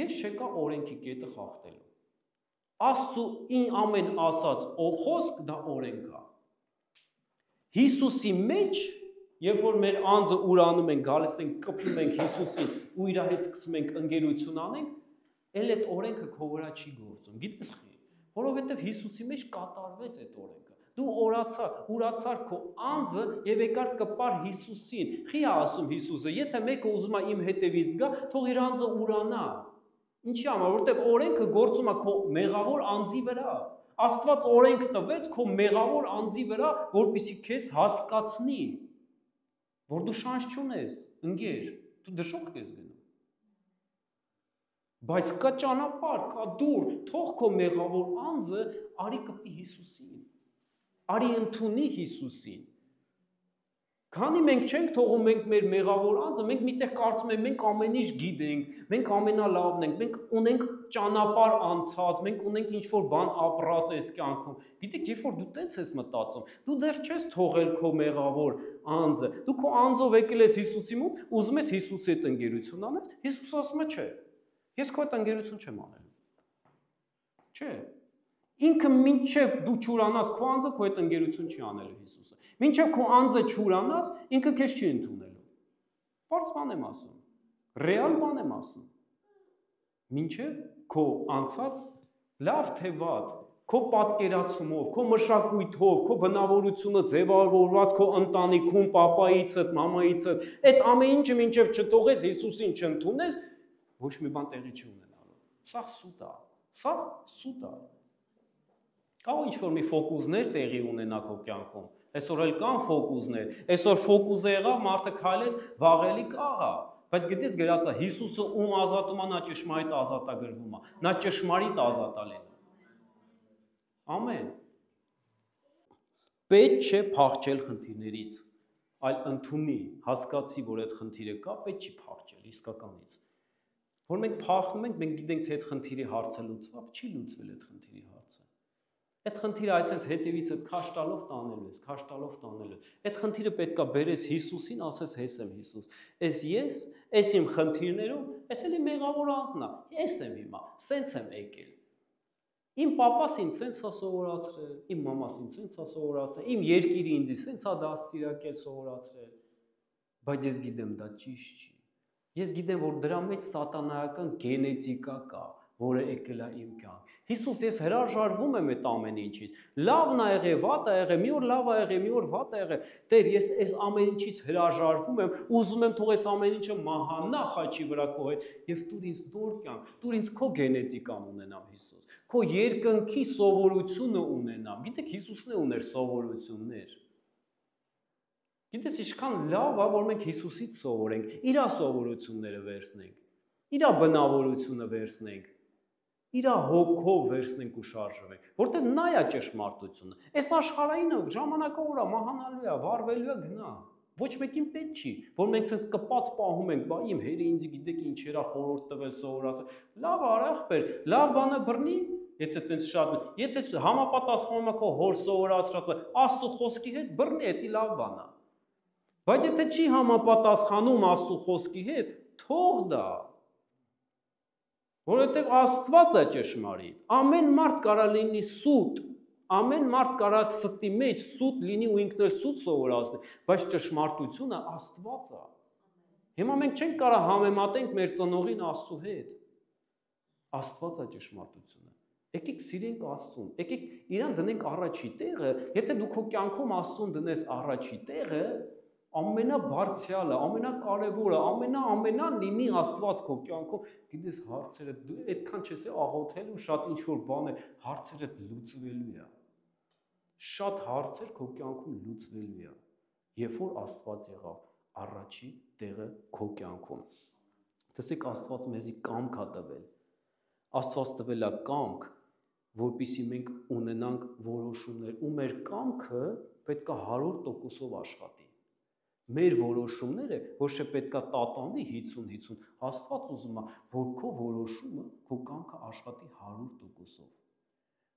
Speaker 1: ես չեկա օրենքի կետը խախտելու։ Աստծու ամեն ասած խոսք դա օրենք է։ Հիսուսի մեջ, երբ որ մեր անձը ուրանում ենք, գալիս ենք, կպում ենք Հիսուսին ու իր հետ սկսում ենք ընկերություն անենք, էլ այդ օրենքը քո վրա չի գործում։ Գիտես խի, որովհետև Հիսուսի մեջ կատարվեց այդ օրենքը։ Դու ուրացար քո անձը եւ եկար կպար Հիսուսին։ Խի է ասում Հիսուսը, եթե մեկը ուզում է իմ հետևից գա, թող իր անձը ուրանա։ Ինչի համար, որտեղ օրենքը գործում է քո մեղավոր անձի վրա։ Աստված օրենք տվեց քո մեղավոր անձի վրա, որպեսզի քեզ հասկացնի, որ դու շանս չունես, ընկեր, դու դժոխք ես գնում։ Բայց կա ճանապարհ, կա դուր, թող քո մեղավոր անձը արի կպի Հիսուսին։ Արի ընդունի Հիսուսին։ Քանի մենք չենք թողում մենք մեր մեղավոր անձը, մենք միտեղ կարծում ենք մենք ամեն ինչ գիտենք, մենք ամենալավն ենք, մենք ունենք ճանապարհ անցած, մենք ունենք ինչ-որ բան ապրած այս կյանքում։ Գիտեք, երբ որ դու տենց ես մտածում, դու դեռ չես թողել քո մեղավոր անձը։ Դու քո անձով եկել ես Հիսուսի մոտ, ուզում ես Հիսուսի հետ ընկերություն անես, Հիսուսը ասում է չէ։ Ես քո հետ ընկերություն չեմ անելու։ Չէ։ Ինքը մինչև դու չուրանաս քո անձը քո հետ ընկերություն չի անելու Հիսուսը։ Մինչև քո անձը չուրանաս, ինքը քեզ չի ընդունելու։ Պարզ բան եմ ասում։ Ռեալ բան եմ ասում։ Մինչև քո անցած լավ թե վատ, քո պատկերացումով, քո մշակույթով, քո բնավորությունը ձևավորված քո ընտանիքում, պապայիցդ, մամայիցդ, այդ ամեն ինչը մինչև չթողես Հիսուսին չընդունես, ոչ մի բան տեղի չի ունենալու։ Սա սուտ է։ Սա սուտ է։ Կարող ինչ-որ մի ֆոկուսներ տեղի ունենա քո կյանքում։ Այսօր էլ կան ֆոկուսներ։ Այսօր ֆոկուսը եղավ, մարդը քայլեց, վաղելի կաղա։ Բայց գիտես գրած է, Հիսուսը ում ազատում է, նա ճշմարիտ ազատագրվում է։ Նա ճշմարիտ ազատ է լինում։ Ամեն։ Պետք չէ փախչել խնդիրներից, այլ ընդունի, հասկացի, որ այդ խնդիրը կա, պետք չի փախչել իսկականից։ Որ մենք փախնում ենք, մենք գիտենք, թե այդ խնդիրի հարցը լուծվավ, չի լուծվել այդ խնդիրի հարցը։ Այդ խնդիրը այսպես հետևից այդ քաշ տալով տանելու ես, քաշ տալով տանելու։ Այդ խնդիրը պետքա բերես Հիսուսին, ասես հես եմ Հիսուս։ Ես, այս իմ խնդիրներում, այս էլի մեղավոր անձն է, ես եմ հիմա, սենց եմ եկել։ Իմ պապաս ինձ սենց է սովորացրել, իմ մամաս ինձ սենց է սովորացրել, իմ երկիրը ինձ սենց է դաստիարակել սովորացրել։ Բայց ես գիտեմ դա ճիշտ չի։ Ես գիտեմ, որ դրա մեջ սատանայական գենետիկա կա, որը եկել է իմ կյանք։ Հիսուս, ես հրաժարվում եմ այդ ամեն ինչից։ Լավն ա եղել, վատ ա եղել, մի օր լավ ա եղել, մի օր վատ ա եղել։ Տեր, ես այս ամեն ինչից հրաժարվում եմ, ուզում եմ թող այս ամեն ինչը մահանա խաչի վրա քո հետ եւ տուր ինձ նոր կյանք, տուր ինձ քո գենետիկան ունենամ Հիսուս։ Քո երկնքի սովորությունը ունենամ։ Գիտեք, Հիսուսն է ուներ սովորություններ։ Գիտես, ինչքան լավ է, որ մենք Հիսուսից սովորենք, իր սովորությունները վերցնենք, իր բնավորությունը վերցնենք, իր հոգով վերցնենք ու շարժվենք, որտեղ նա է ճշմարտությունը։ Այս աշխարհայինը ժամանակը ուրա մահանալու է, վառվելու է գնա։ Ոչ մեկին պետք չի, որ մենք sense կպած պահում ենք, բա իմ հերը ինձ գիտեք ինչերա խորհուրդ տվել սովորացել։ Լավ արա ախպեր, լավ բանը բռնի, եթե տենց շատ, եթե համապատասխանում է քո հոր սովորացրածը Աստծո խոսքի հետ, բռնի, դա լավ բան է։ Բայց եթե չի համապատասխանում Աստծո խոսքի հետ, թող դա։ Որովհետև Աստված է ճշմարիտ։ Ամեն մարդ կարա լինի սուտ, ամեն մարդ կարա ստի մեջ սուտ լինի ու ինքն էլ սուտ սովորացնի, բայց ճշմարտությունը Աստված է։ Հիմա մենք չենք կարա համեմատենք մեր ծնողին Աստծու հետ։ Աստված է ճշմարտությունը։ Եկեք սիրենք Աստծուն, եկեք իրան դնենք առաջի տեղը, եթե դու քո կյանքում Աստծուն դնես առաջի տեղը, ամենաբարձրալը, ամենակարևորը, ամենան լինի Աստված քո կյանքում, գիտես հարցերը դու այդքան չես աղոթել ու շատ ինչ որ բաներ, հարցերը լուծվելու է։ Շատ հարցեր քո կյանքում լուծվելու է, երբ որ Աստված եղավ առաջի տեղը քո կյանքում։ Տեսեք Աստված մեզի կամք է տվել։ Աստված տվել է կամք, որպեսզի մենք ունենանք որոշումներ, ու մեր կամքը պետք է 100%-ով աշխատի։ Մեր որոշումները ոչ թե պետք է տատանվի 50-50, Աստված ուզում է, որ քո որոշումը, քո կամքը աշխատի 100%-ով։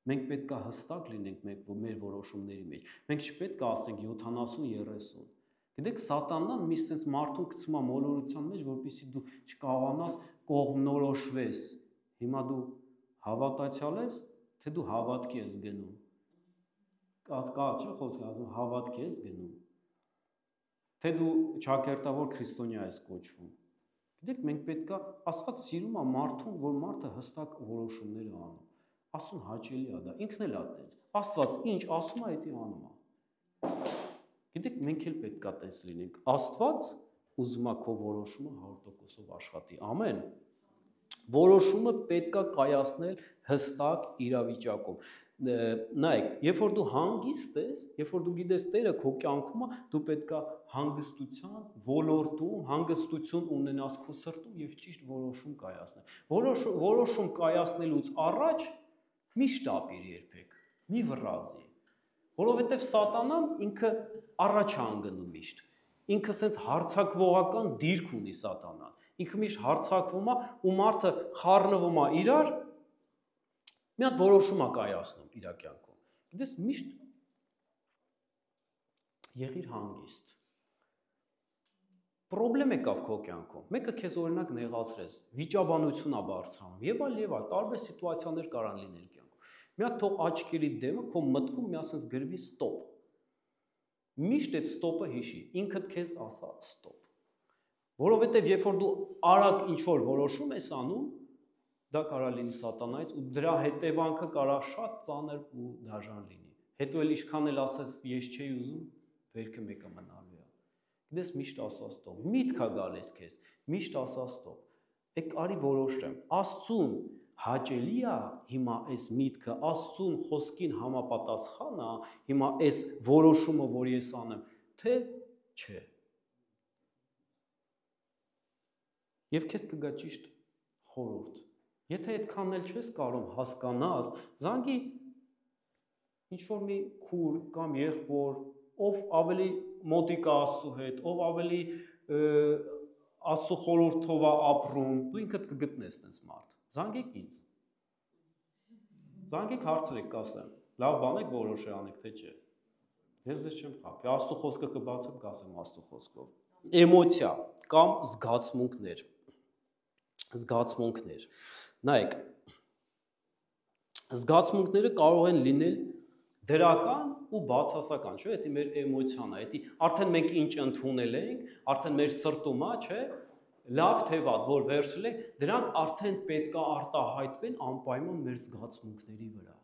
Speaker 1: Մենք պետք է հստակ լինենք մեր որոշումների մեջ։ Մենք չպետք է ասենք 70-30։ Գիտեք, Սատանան միշտ sense մարդուն գցում է մոլորության մեջ, որպեսզի դու չկարողանաս կողմնորոշվես։ Հիմա դու հավատացյալ ես, թե դու հավատքի ես գնում։ Կա չէ՞ խոսքը ասում հավատքի ես գնում։ Թե դու ճակերտավոր քրիստոնյա ես կոչվում։ Գիտեք, մենք պետք է Աստված սիրում է մարդուն, որ մարդը հստակ որոշումներ է անում։ Աստծուն հաճելի է դա, ինքն էլ է այդպես։ Աստված ինչ ասում է, դա անում է։ Գիտեք, մենք էլ պետք է այդպես լինենք։ Աստված ուզում է քո որոշումը 100%-ով աշխատի։ Ամեն։ Որոշումը պետք է կայացնել հստակ իրավիճակում։ Նայեք, երբ որ դու հանգիստ ես, երբ որ դու գիտես Տերը քո կյանքում է, դու պետք է հանգստության ոլորտում հանգստություն ունենաս քո սրտում եւ ճիշտ որոշում կայացնել։ Որոշում կայացնելուց առաջ մի շտապիր երբեք, մի վռազի, որովհետեւ Սատանան ինքը առաջ է անգնում միշտ։ Ինքը sense հարցակվողական դիրք ունի Սատանան։ Ինքը միշտ հարցակվում է ու մարդը խառնվում է իրար, մի հատ որոշում է կայացնում իր կյանքում։ Գիտես, միշտ եղիր հանգիստ։ Պրոբլեմ եկավ քո կյանքում։ Մեկը քեզ օրինակ նեղացրեց, վիճաբանություն է բարձրանում, եւ այլ, տարբեր սիտուացիաներ կարան լինել կյանքում։ Մի հատ թող աչքերի դեմը քո մտքում մի ասես գրվի ստոպ։ Միշտ այդ ստոպը հիշի, ինքդ քեզ ասա ստոպ։ Որովհետև երբ որ դու արագ ինչ-որ որոշում ես անում, դա կարա լինի Սատանայից ու դրա հետևանքը կարա շատ ծանր ու դաժան լինի։ Հետո էլ ինչքան էլ ասես ես չէի ուզում, վերքը մեկը մնալու է։ Գիտես միշտ ասա ստոպ։ Միտք է գալիս քեզ, միշտ ասա ստոպ։ Եք արի որոշեմ։ Աստծուն հաճելի է հիմա այս միտքը, Աստծուն խոսքին համապատասխան է հիմա այս որոշումը, որ ես անեմ, թե չէ։ Եվ քեզ կգա ճիշտ խորհուրդ։ Եթե այդքանն էլ չես կարող հասկանաս, զանգի ինչ-որ մի քուր կամ եղբոր, ով ավելի մոտիկ է Աստծու հետ, ով ավելի Աստծու խորհրդով է ապրում, դու ինքդ կգտնես տես մարդ։ Զանգեք ինձ։ Զանգեք հարցրեք, կասեմ, լավ բան եք որոշ անեք, թե չէ։ Ես ձեզ չեմ խաբի, Աստծու խոսքը կբացեմ, կասեմ Աստծու խոսքով։ Էմոցիա կամ զգացմունքներ։ Զգացմունքներ։ Նայեք, զգացմունքները կարող են լինել դրական ու բացասական, չէ՞, դա մեր էմոցիան է, դա արդեն մենք ինչ ընդունել ենք, արդեն մեր սրտում է, չէ՞, լավ թե վատ, որ վերցրել ենք, դրանք արդեն պետք է արտահայտվեն անպայման մեր զգացմունքների վրա։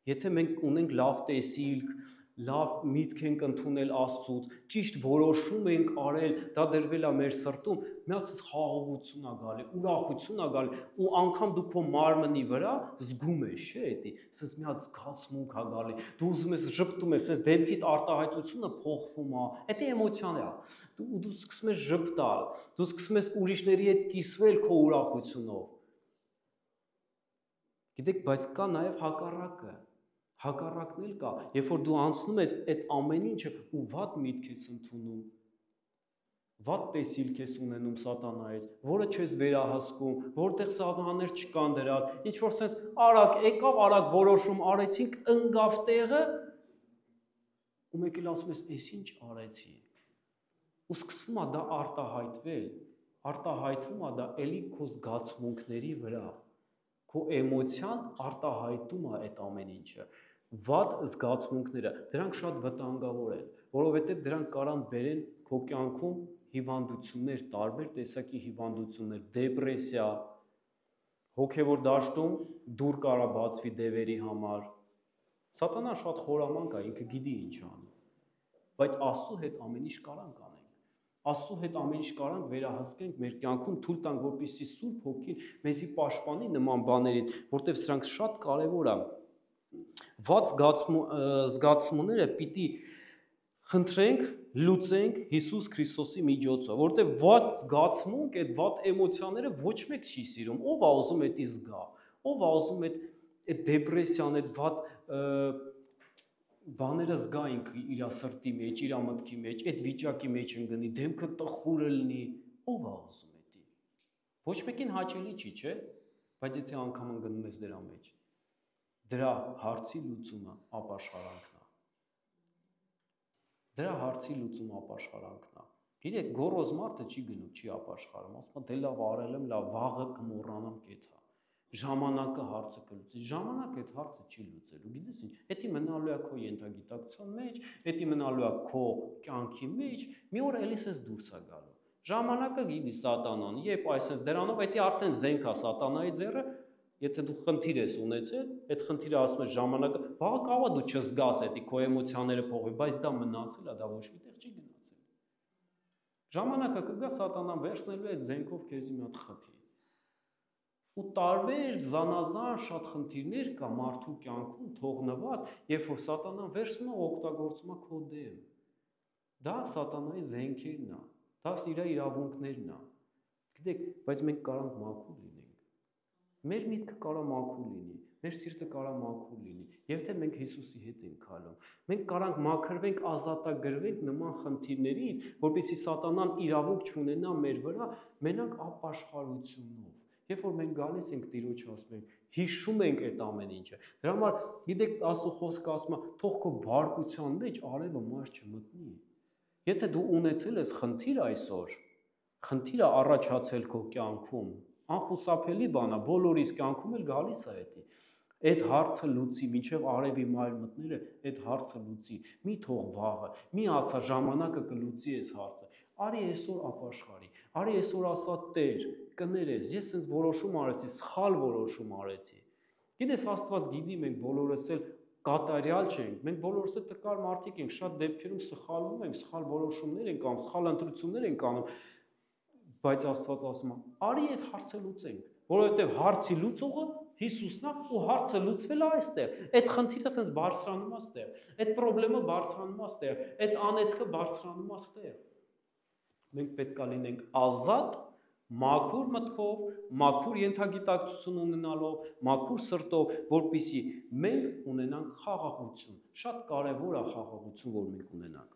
Speaker 1: Եթե մենք ունենք լավ տեսիլք, լավ միտք ենք ընդունել Աստծուց, ճիշտ որոշում ենք արել, դա դրվել է մեր սրտում, մի հատ խաղաղություն է գալի, ուրախություն է գալի, ու անգամ դու քո մարմնի վրա զգում ես, չէ՞, դա, ասես մի հատ զգացմունք է գալի, դու ուզում ես ժպտում ես, ասես դեմքիդ արտահայտությունը փոխվում է, դա էմոցիան է, դու սկսում ես ժպտալ, դու սկսում ես ուրիշների հետ կիսվել քո ուրախությունով։ Գիտեք, բայց կա նաև հակառակը։ Հակառակն էլ կա, երբ որ դու անցնում ես այդ ամեն ինչը ու վատ միտք ես ընդունում, վատ տեսիլք ես ունենում Սատանայից, որը չես վերահսկում, որտեղ սահմաններ չկան դրած, ինչ որ sense արագ եկավ, արագ որոշում արեցինք, ընկավ տեղը, ու մեկ էլ ասում ես, «Էս ինչ արեցի»։ Ու սկսվում է դա արտահայտվել, արտահայտվում է դա էլի քո զգացմունքների վրա։ քո էմոցիան արտահայտում է այդ ամեն ինչը։ Վատ զգացմունքները, դրանք շատ վտանգավոր են, որովհետև դրանք կարան բերեն քո կյանքում հիվանդություններ, տարբեր տեսակի հիվանդություններ, դեպրեսիա, հոգևոր դաշտում դուր կարա բացվի դևերի համար։ Սատանան շատ խորամանկ է, ինքը գիտի ինչ անի, բայց Աստծո հետ ամեն ինչ կարանք անենք։ Աստծո հետ ամեն ինչ կարանք վերահսկենք մեր կյանքում, թույլ տանք, որպեսզի Սուրբ Հոգին մեզի պաշտպանի նման բաներից, որտեղ սրանք շատ կարևոր է։ Վատ զգացումները պիտի խնդրենք, լուծենք Հիսուս Քրիստոսի միջոցով, որտեղ վատ զգացմունք, այդ վատ էմոցիաները ոչ մեկ չի սիրում, ով է ուզում դա զգա, ով է ուզում այդ դեպրեսիան, այդ վատ բաները զգա ինքը իր սրտի մեջ, իր մտքի մեջ, այդ վիճակի մեջ ընկնի, դեմքը տխուր լինի, ով է ուզում դա։ Ոչ մեկին հաճելի չի, չէ՞, բայց եթե անգամ ընկնում ես դրա մեջ, դրա հարցի լուծումը ապաշխարանքն է։ Դրա հարցի լուծումը ապաշխարանքն է։ Գիտեք, գոռոզ մարդը չի գնում, չի ապաշխարում, ասում է դե լավ արել եմ, լավ, վաղը կմոռանամ կեթա։ Ժամանակը հարցը կլուծի, ժամանակը այդ հարցը չի լուծելու, գիտես ինչ, դա մնալու է քո ենթագիտակցության մեջ, դա մնալու է քո կյանքի մեջ, մի օր էլիս ես դուրս է գալու։ Ժամանակը գիտի Սատանան, երբ այսպես դրանով դա արդեն զենք է Սատանայի ձեռը, եթե դու խնդիր ես ունեցել, այդ խնդիրը ասում ես ժամանակը, վաղը կարող է դու չզգաս դա, քո էմոցիաները փոխվի, բայց դա մնացել է, դա ոչ մի տեղ չի գնացել։ Ժամանակը կգա Սատանան վերցնելու այդ զենքով քեզի մի հատ խփի։ Ու տարբեր զանազան շատ խնդիրներ կա մարդու կյանքում թողնված, երբ որ Սատանան վերցնում է օգտագործում է քո դեմ։ Դա Սատանայի զենքերն է, դա իր իրավունքներն է։ Գիտեք, բայց մենք կարանք մաքուր լինենք։ Մեր միտքը կարա մաքուր լինի, մեր սիրտը կարա մաքուր լինի, եւ թե մենք Հիսուսի հետ ենք քալում։ Մենք կարանք մաքրվենք, ազատագրվենք նման խնդիրներից, որպեսզի Սատանան իրավունք չունենա մեր վրա, մենակ ապաշխարությունով։ Երբ որ մենք գալիս ենք Տիրոջ ասում ենք, հիշում ենք այդ ամեն ինչը։ Դրա համար, գիտեք, Աստծո խոսքը ասում է, թող քո բարկության մեջ արևը մար չմտնի։ Եթե դու ունեցել ես խնդիր այսօր, խնդիրը առաջացել քո կյանքում, անխուսափելի բան է, բոլորիս կյանքում էլ գալիս է դա։ Այդ հարցը լուծի, մինչև արևի մայր մտնելը, այդ հարցը լուծի։ Մի թող վաղը, մի ասա ժամանակը կլուծի այս հարցը։ Արի այսօր ապաշխարի, արի այսօր ասա Տեր, կներես, ես sense որոշում արեցի, սխալ որոշում արեցի։ Գիտես, Աստված գիտի, մենք բոլորս էլ կատարյալ չենք, մենք բոլորս էլ տկար մարդիկ ենք, շատ դեպքերում սխալվում ենք, սխալ որոշումներ ենք անում, սխալ ընտրություններ ենք անում, բայց Աստված ասում է, արի այդ հարցը լուծենք, որովհետև հարցի լուծողը Հիսուսն է ու հարցը լուծվել է այստեղ։ Այդ խնդիրը sense բարձրանում է այստեղ, այդ խնդրեմը բարձրանում է այստեղ, այդ անեծքը բարձրանում է այստեղ։ Մենք պետք է լինենք ազատ, մաքուր մտքով, մաքուր ենթագիտակցություն ունենալով, մաքուր սրտով, որպեսզի մենք ունենանք խաղաղություն։ Շատ կարևոր է խաղաղություն, որ մենք ունենանք։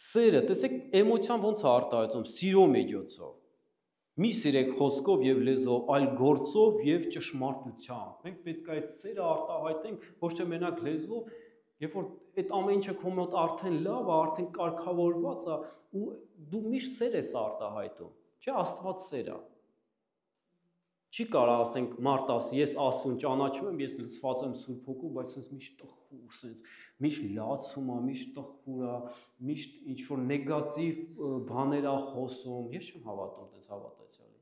Speaker 1: Սերը, տեսեք, էմոցիան ոնց է արտահայտվում, սիրո միջոցով։ Մի սիրեք խոսքով եւ լեզվով, այլ գործով եւ ճշմարտությամբ։ Մենք պետք է այդ սերը արտահայտենք ոչ թե մենակ լեզվով, երբ որ այդ ամեն ինչը քո մոտ արդեն լավ է, արդեն կարգավորված է, ու դու միշտ սեր ես արտահայտում, չէ՞, Աստված սեր է։ Չի կարա ասենք մարդ ասի, ես Աստծուն ճանաչում եմ, ես լցված եմ Սուրբ Հոգու, բայց sense միշտ տխուր, sense միշտ լացում է, միշտ տխուր է, միշտ ինչ որ նեգատիվ բաներ է խոսում։ Ես չեմ հավատում այդպես հավատացյալի։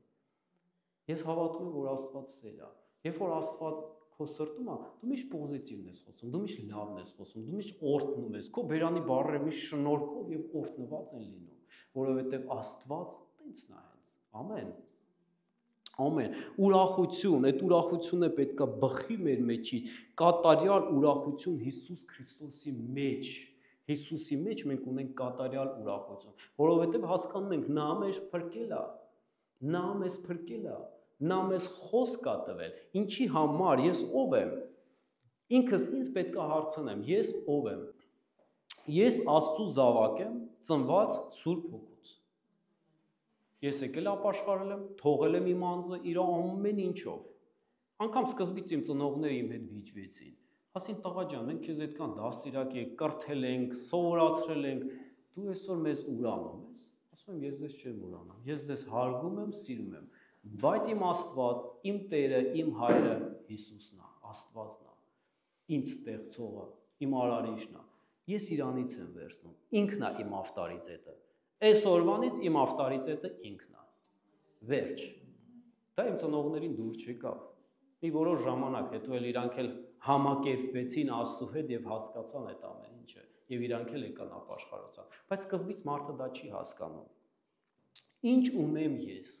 Speaker 1: Ես հավատում եմ, որ Աստված սեր է։ Երբ որ Աստված քո սրտում է, դու միշտ պոզիտիվն ես խոսում, դու միշտ լավն ես խոսում, դու միշտ օրհնում ես, քո բերանի բառերը միշտ շնորհքով եւ օրհնված են լինում, որովհետեւ Աստված տենց նա հենց։ Ամեն։ Ամեն, ուրախություն, այդ ուրախությունը պետք է բխի մեր մեջից, կատարյալ ուրախություն Հիսուս Քրիստոսի մեջ, Հիսուսի մեջ մենք ունենք կատարյալ ուրախություն, որովհետև հասկանում ենք, նա մեզ փրկել է, նա մեզ փրկել է, նա մեզ խոսք է տվել, ինչի համար, ես ով եմ, ինքս ինձ պետք է հարցնեմ, ես ով եմ, ես Աստծու զավակ եմ, ծնված Սուրբ Հոգուց, ես եկել ապաշխարել եմ, թողել եմ իմ անձը իր ամեն ինչով, անգամ սկզբից իմ ծնողները իմ հետ վիճվեցին, ասին տղա ջան, մենք քեզ այդքան դաստիարակ ենք, կրթել ենք, սովորացրել ենք, դու այսօր մեզ ուրանում ես, ասում եմ ես ձեզ չեմ ուրանում, ես ձեզ հարգում եմ, սիրում եմ, Բայց իմ Աստված, իմ Տերը, իմ Հայրը Հիսուսն է, Աստվածն է, ինձ ստեղծողը, իմ արարիչն է։ Ես իրանից եմ վերցնում, ինքն է իմ ավտարիզետը։ Այս օրվանից իմ ավտարիզետը ինքն է։ Վերջ։ Դա իմ ծնողներին դուր չեկավ։ Մի որոշ ժամանակ հետո էլ իրանք էլ համակերպվեցին Աստծու հետ եւ հասկացան այդ ամեն ինչը եւ իրանք էլ եկան ապաշխարեցան։ Բայց սկզբից մարդը դա չի հասկանում։ Ինչ ունեմ ես։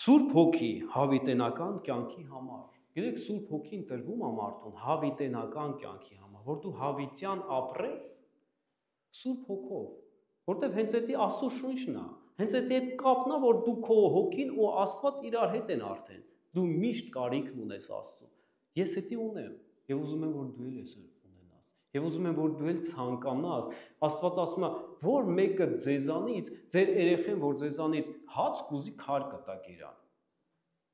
Speaker 1: Սուրբ Հոգի հավիտենական կյանքի համար։ Գիտեք, Սուրբ Հոգին տրվում է մարդուն հավիտենական կյանքի համար, որ դու հավիտյան ապրես Սուրբ Հոգով, որտեվ հենց դա Աստծո շունչն է, հենց դա այդ կապն է, որ դու քո հոգին ու Աստված իրար հետ են արդեն։ Դու միշտ կարիքն ունես Աստծո։ Ես դա ունեմ եւ ուզում եմ, որ դու էլ ես ունենաս։ Եվ ուզում եմ, որ դու էլ ցանկանաս։ Աստված ասում է, որ մեկը ձեզանից, ձեր երեխեն, որ ձեզանից հաց կուզի, քար կտակ իրան։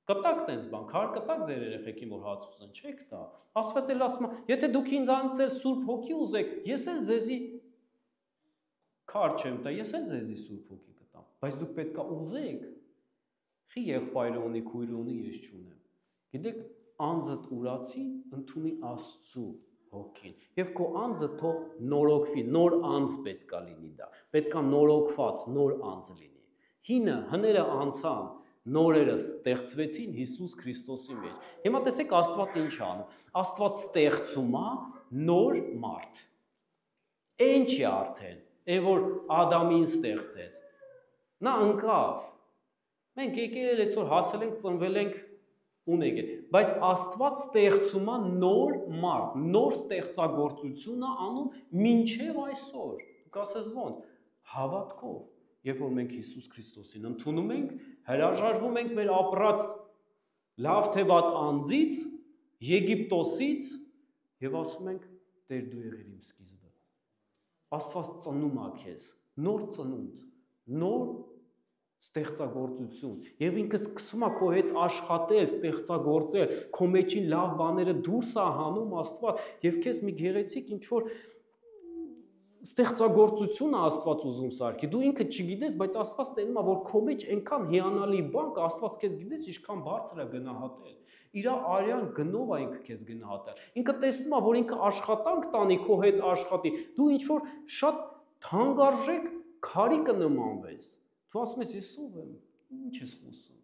Speaker 1: Կտակ տենց բան, քար կտակ ձեր երեխեքին, որ հաց ուզեն, չեք տա։ Աստված էլ ասում է, եթե դուք ինձանից էլ Սուրբ Հոգի ուզեք, ես էլ ձեզի քար չեմ տա, ես էլ ձեզի Սուրբ Հոգի կտամ։ Բայց դուք պետք է ուզեք։ Խի եղբայրը ունի, քույրը ունի, ես չունեմ։ Գիտեք, անձդ ուրացի ընդունի Աստծու Հոգին։ Եվ քո անձը թող նորոգվի, նոր անձ պետքա լինի դա։ Պետքա նորոգված, նոր անձ լինի։ Հինը, հները անցան, նորերը ստեղծվեցին Հիսուս Քրիստոսի մեջ։ Հիմա տեսեք Աստված ինչ անում։ Աստված ստեղծում է նոր մարդ։ Ինչ է արդեն, որ Ադամին ստեղծեց։ Նա ընկավ։ Մենք եկել այսօր հասել ենք, ծնվել ենք ունենք, բայց Աստված ստեղծում է նոր մարդ, նոր ստեղծագործություն է անում մինչև այսօր։ Դուք ասես ոնց, հավատքով, երբ որ մենք Հիսուս Քրիստոսին ընդունում ենք, հրաժարվում ենք մեր ապրած լավ թե վատ անձից, Եգիպտոսից եւ ասում ենք Տեր դու եղիր իմ սկիզբը։ Աստված ծնում է քեզ, նոր ծնունդ, նոր ստեղծագործություն եւ ինքը սկսում է քո հետ աշխատել, ստեղծագործել, քո մեջին լավ բաները դուրս է հանում Աստված եւ քեզ մի գեղեցիկ ինչ որ ստեղծագործություն է Աստված ուզում սարքի։ Դու ինքը չգիտես, բայց Աստված տենում է, որ քո մեջ այնքան հիանալի բան կա, Աստված քեզ գիտես ինչքան բարձր է գնահատել։ Իր արյան գնով է ինքը քեզ գնահատել։ Ինքը տեսնում է, որ ինքը աշխատանք տանի քո հետ աշխատի։ Դու ինչ որ շատ թանկարժեք քարի կնմանվես։ Դու ասում ես, ես ով եմ, ինչ ես խոսում։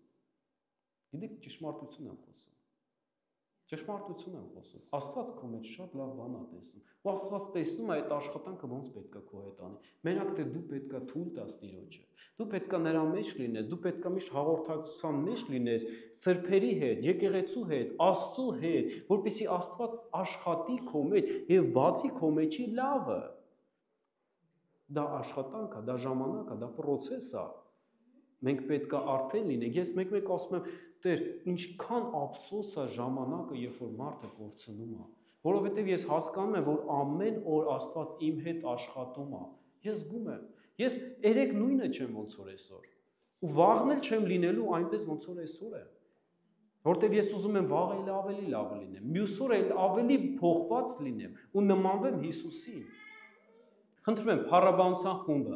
Speaker 1: Գիտեք, ճշմարտություն եմ խոսում։ Ճշմարտություն եմ խոսում։ Աստված քո մեջ շատ լավ բան է տեսնում։ Ու Աստված տեսնում է այդ աշխատանքը ոնց պետք է քո հետ անի։ Մենակ թե դու պետք է թույլ տաս Տիրոջը։ Դու պետք է նրա մեջ լինես, դու պետք է միշտ հաղորդակցության մեջ լինես սրբերի հետ, եկեղեցու հետ, Աստծու հետ, որպեսզի Աստված աշխատի քո մեջ եւ բացի քո մեջի լավը։ Դա աշխատանք է, դա ժամանակ է, դա process է։ Մենք պետք է արդեն լինենք։ Ես մեկ-մեկ ասում եմ, Տեր, ինչքան ափսոս է ժամանակը, երբ որ մարդը կորցնում է, որովհետև ես հասկանում եմ, որ ամեն օր Աստված իմ հետ աշխատում է։ Ես զգում եմ։ Ես երեք նույնը չեմ ոնց որ այսօր։ Ու վաղն էլ չեմ լինելու այնպես ոնց որ այսօր է։ Որտեվ ես ուզում եմ վաղ էլ ավելի լավ լինեմ, մյուս օր էլ ավելի փոխված լինեմ ու նմանվեմ Հիսուսին։ Խնդրում եմ, փառաբանության խումբը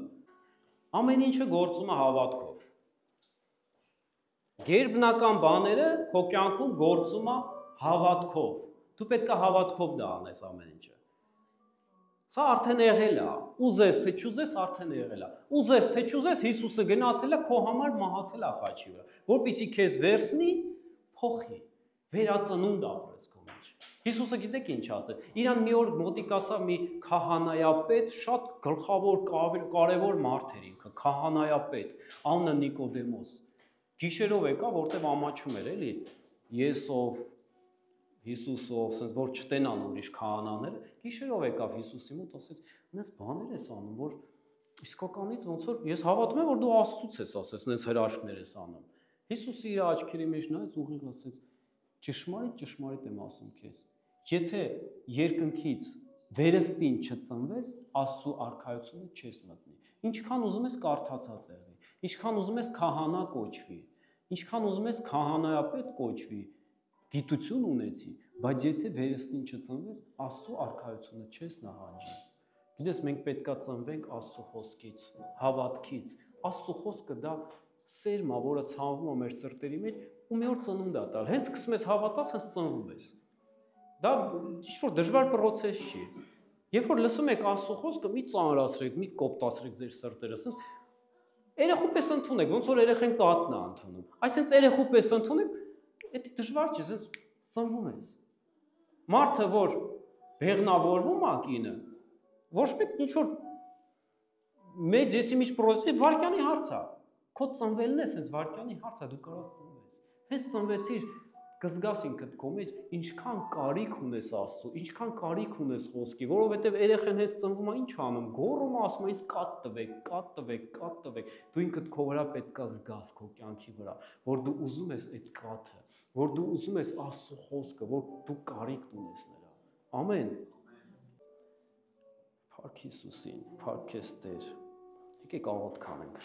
Speaker 1: ամեն ինչը գործում է հավատքով։ Գերբնական բաները քո կյանքում գործում է հավատքով։ Դու պետք է հավատքով դա անես ամեն ինչը։ Սա արդեն եղել է։ Ուզես թե չուզես արդեն եղել է։ Ուզես թե չուզես Հիսուսը գնացել է քո համար մահացել է խաչի վրա, որպեսզի քեզ վերցնի, փոխի, վերածնունդ ապրես քո մեջ։ Հիսուսը գիտեք ինչ ասել։ Իրան մի օր մոտիկացավ մի քահանայապետ, շատ գլխավոր կարևոր մարդ էր ինքը, քահանայապետ, անունը Նիկոդեմոս։ Գիշերով եկա, որտեվ ամաչում էր, էլի, ես ով, Հիսուսով, ասես որ չտենան ուրիշ քահանաները, գիշերով եկավ Հիսուսի մոտ, ասեց, «Նես բաներ ես անում, որ իսկականից ոնց որ ես հավատում եմ, որ դու Աստծուց ես, ասես, նենց հրաշքներ ես անում»։ Հիսուսը իր աչքերի մեջ նայեց, ուղիղ ասեց, ճշմարիտ եմ ասում քեզ, եթե երկնքից վերստին չծնվես, Աստծու արքայությունը չես մտնի։ Ինչքան ուզում ես կարդացած եղի, ինչքան ուզում ես քահանա կոչվի, ինչքան ուզում ես քահանայապետ կոչվի, գիտություն ունեցի, բայց եթե վերստին չծնվես, Աստծու արքայությունը չես նահանջի։ Գիտես, մենք պետքա ծնվենք Աստծու խոսքից, հավատքից։ Աստծու խոսքը դա սերմա, որը ցանվում է մեր սրտերի մեջ, ու մի օր ծնունդ է տալ։ Հենց սկսում ես հավատալ, հենց ծնվում ես։ Դա ինչ-որ դժվար process չի։ Երբ որ լսում եք Աստծո խոսքը, մի ծանրացրեք, մի կոպտացրեք ձեր սրտերը, ասես երեխու պես ընդունեք, ոնց որ երեխեն կաթն է ընդունում։ Այսինքն երեխու պես ընդունեք, դա դժվար չի, ասես ծնվում ես։ Մարդը, որ բեղնավորվում է կինը, ոչ մեկ ինչ որ մեծ եսի միջ process-ը վարկյանի հարց է։ Քո ծնվելն է, հենց վարկյանի հարց է, դու կարաս ծնվես։ Հենց ծնվեցիր, կզգաս ինքդ քո մեջ ինչքան կարիք ունես Աստծո, ինչքան կարիք ունես խոսքի, որովհետև երեխան հենց ծնվում է, ինչ անում, գոռում է, ասում է ինձ կատ տվեք, կատ տվեք, կատ տվեք։ Դու ինքդ քո վրա պետք է զգաս քո կյանքի վրա, որ դու ուզում ես այդ կաթը, որ դու ուզում ես Աստծո խոսքը, որ դու կարիք ունես նրա։ Ամեն։ Փառք Հիսուսին, փառք քեզ Տեր։ Եկեք աղոթք անենք։